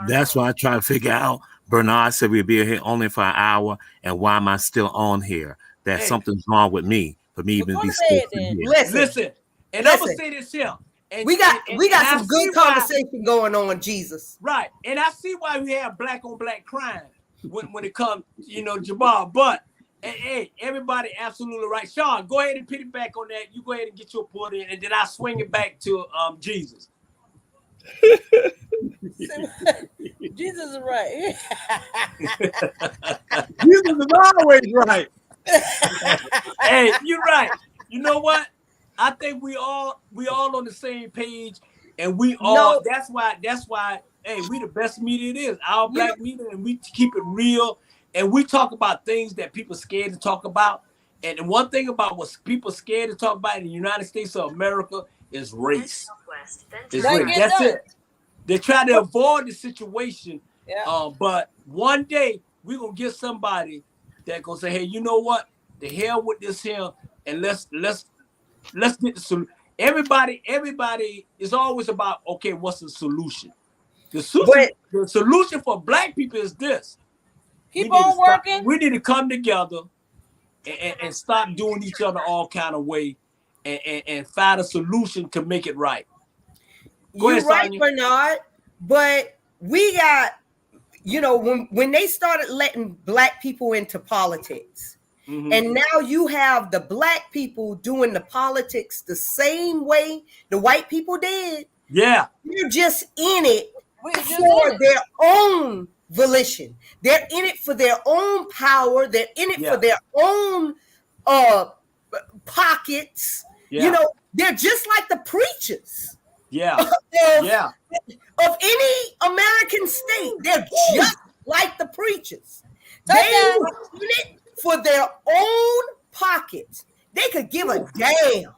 That's why I try to figure out. Bernard said we'd be here only for an hour, and why am I still on here? That something's wrong with me for me even be still here. Listen. And I'm gonna say this here. And we got some good conversation going on, Jesus. Right. And I see why we have black on black crime when it comes, Jamal. But hey, everybody absolutely right. Sean, go ahead and piggyback on that. You go ahead and get your point in, and then I swing it back to Jesus. Jesus is right. Jesus is always right. Hey, you're right. You know what? I think we all on the same page, and we all. That's why. Hey, we the best media it is. Our black media, and we keep it real, and we talk about things that people scared to talk about. And one thing about what people scared to talk about in the United States of America is race. It's race. That's it. They try to avoid the situation, but one day we're gonna get somebody that gonna say, "Hey, you know what? The hell with this here, and let's get the solution." Everybody is always about, okay, what's the solution? The solution for black people is this: keep on working. We need to come together and stop doing each other all kind of way, and find a solution to make it right. You're right, Bernard. But we got, when they started letting black people into politics, and now you have the black people doing the politics the same way the white people did. Yeah. They're just in it for their own volition. They're in it for their own power. They're in it for their own pockets. Yeah. They're just like the preachers. Of any American state. They're just like the preachers. They were in it for their own pockets. They could give a damn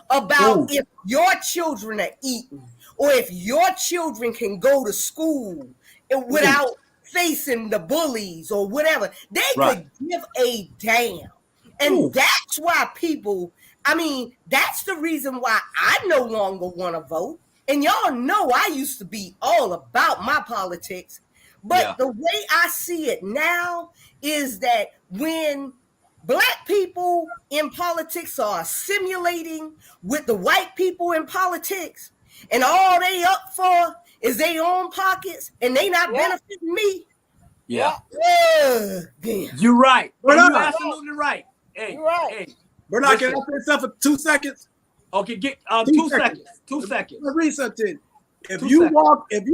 about if your children are eating, or if your children can go to school without facing the bullies or whatever. They could give a damn. And that's why that's the reason why I no longer want to vote. And y'all know I used to be all about my politics. But the way I see it now is that when black people in politics are assimilating with the white people in politics, and all they up for is their own pockets, and they not benefiting me, Yeah. Damn. You're right. Bernard. You're absolutely right. Hey, You're right. hey. Bernard, can I Listen. say something for 2 seconds? Okay, get 2 2 seconds. seconds. 2 seconds. Let's read something. If 2 you seconds.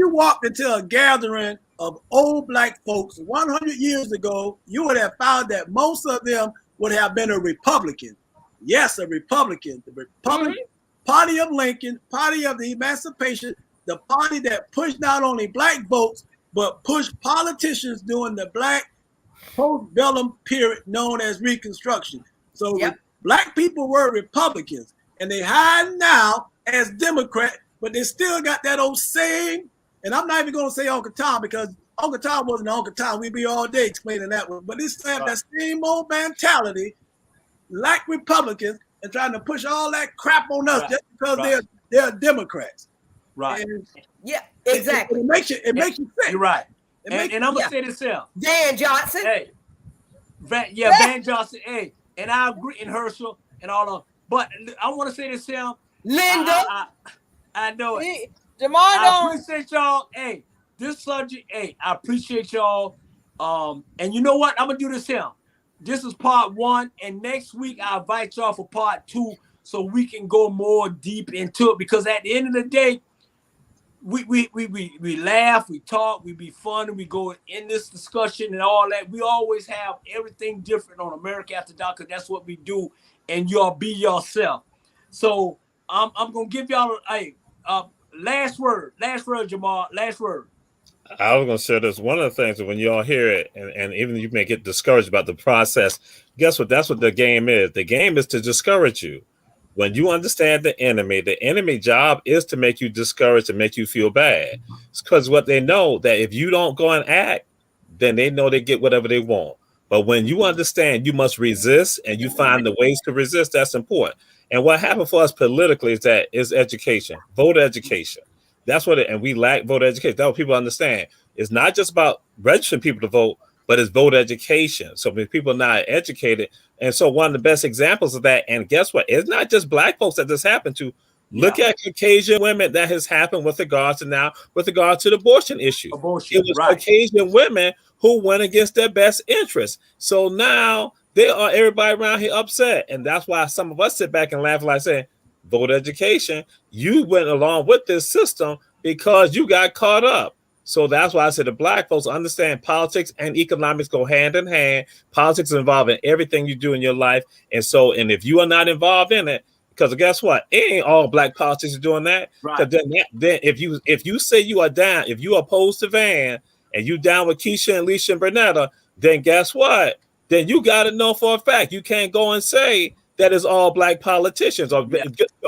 walked into a gathering of old black folks 100 years ago, you would have found that most of them would have been a Republican. Yes, a Republican. The Republican Party of Lincoln, Party of the Emancipation, the party that pushed not only black votes, but pushed politicians during the black post-bellum period known as Reconstruction. So black people were Republicans, and they hide now as Democrat, but they still got that old saying, and I'm not even going to say Uncle Tom because Uncle Tom wasn't Uncle Tom. We'd be all day explaining that one. But they still have that same old mentality, like Republicans, and trying to push all that crap on us just because they're Democrats. Right. And Yeah, exactly. it makes you sick. You're right. And I'm going to say this here. Dan Johnson. Hey. Van Johnson. Hey. And I agree in Herschel and all of. But I want to say this here. Linda. I know it. Jamal, I appreciate y'all. Hey, this subject, hey, I appreciate y'all. And you know what? I'm gonna do this here. This is part 1, and next week I'll invite y'all for part 2 so we can go more deep into it. Because at the end of the day, we laugh, we talk, we be fun, and we go in this discussion and all that. We always have everything different on America After Dark because that's what we do, and y'all be yourself. So I'm gonna give y'all a last word, Jamal. Last word. I was going to say this. One of the things that when you all hear it, and even you may get discouraged about the process, guess what? That's what the game is. The game is to discourage you. When you understand the enemy job is to make you discouraged and make you feel bad. It's because what they know that if you don't go and act, then they know they get whatever they want. But when you understand you must resist and you find the ways to resist, that's important. And what happened for us politically is education, voter education. That's what and we lack voter education. That's what people understand. It's not just about registering people to vote, but it's voter education. So when people are not educated, and so one of the best examples of that, and guess what? It's not just black folks that this happened to. Look at Caucasian women that has happened with regard to the abortion issue. It was Caucasian women who went against their best interests. So now everybody around here upset. And that's why some of us sit back and laugh like saying, voter education, you went along with this system because you got caught up. So that's why I said the black folks understand politics and economics go hand in hand. Politics is involved in everything you do in your life. And if you are not involved in it, because guess what? It ain't all black politicians doing that. Right. Then if you say you are down, if you opposed to Van and you down with Keisha and Leisha and Bernetta, then guess what? Then you got to know for a fact. You can't go and say that is all black politicians or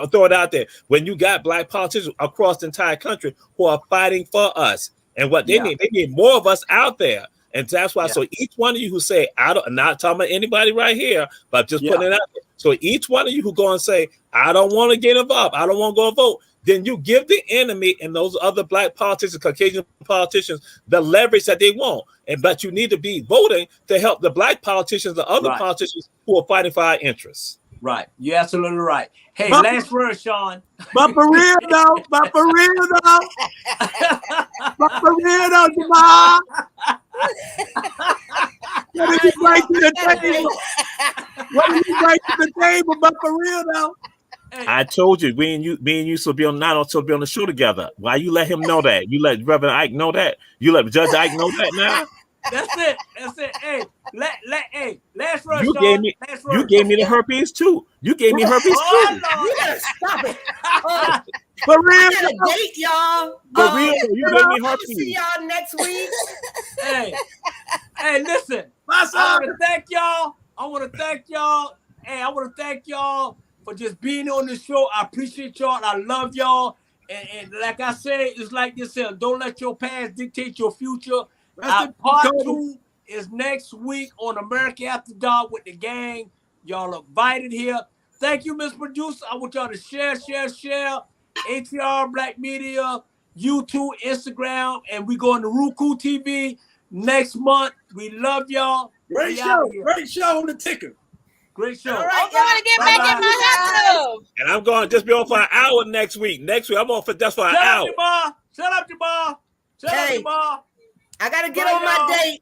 throw it out there. When you got black politicians across the entire country who are fighting for us and what they need more of us out there. And that's why, so each one of you who say, I'm not talking about anybody right here, but just putting it out there. So each one of you who go and say, I don't want to get involved, I don't want to go and vote, then you give the enemy and those other black politicians, Caucasian politicians, the leverage that they want. But you need to be voting to help the black politicians, the other politicians who are fighting for our interests. Right. You're absolutely right. Hey, last word, Sean. But for real though, Jamal. What did you bring to the table? But for real though. Hey. I told you, me and you should be on the show together. Why you let him know that? You let Reverend Ike know that? You let Judge Ike know that now? That's it. Hey, last word, you Sean. You gave me the herpes too. You gave me herpes too. You gotta stop it. For real, date, y'all. For real, you gave me herpes. See y'all next week. Hey, listen. I want to thank y'all. Hey, I want to thank y'all for just being on the show. I appreciate y'all. I love y'all. And like I said, it's like this here. Don't let your past dictate your future. Part 2 is next week on America After Dark with the gang. Y'all are invited here. Thank you, Ms. Producer. I want y'all to share. ATR Black Media, YouTube, Instagram, and we go on the Roku TV next month. We love y'all. Great show on the ticker. Great show. All right, I'm going to get back in my hot tub. And I'm going to just be on for an hour next week. I'm on for just for an hour. Shut up, Jamal. I gotta get on my date.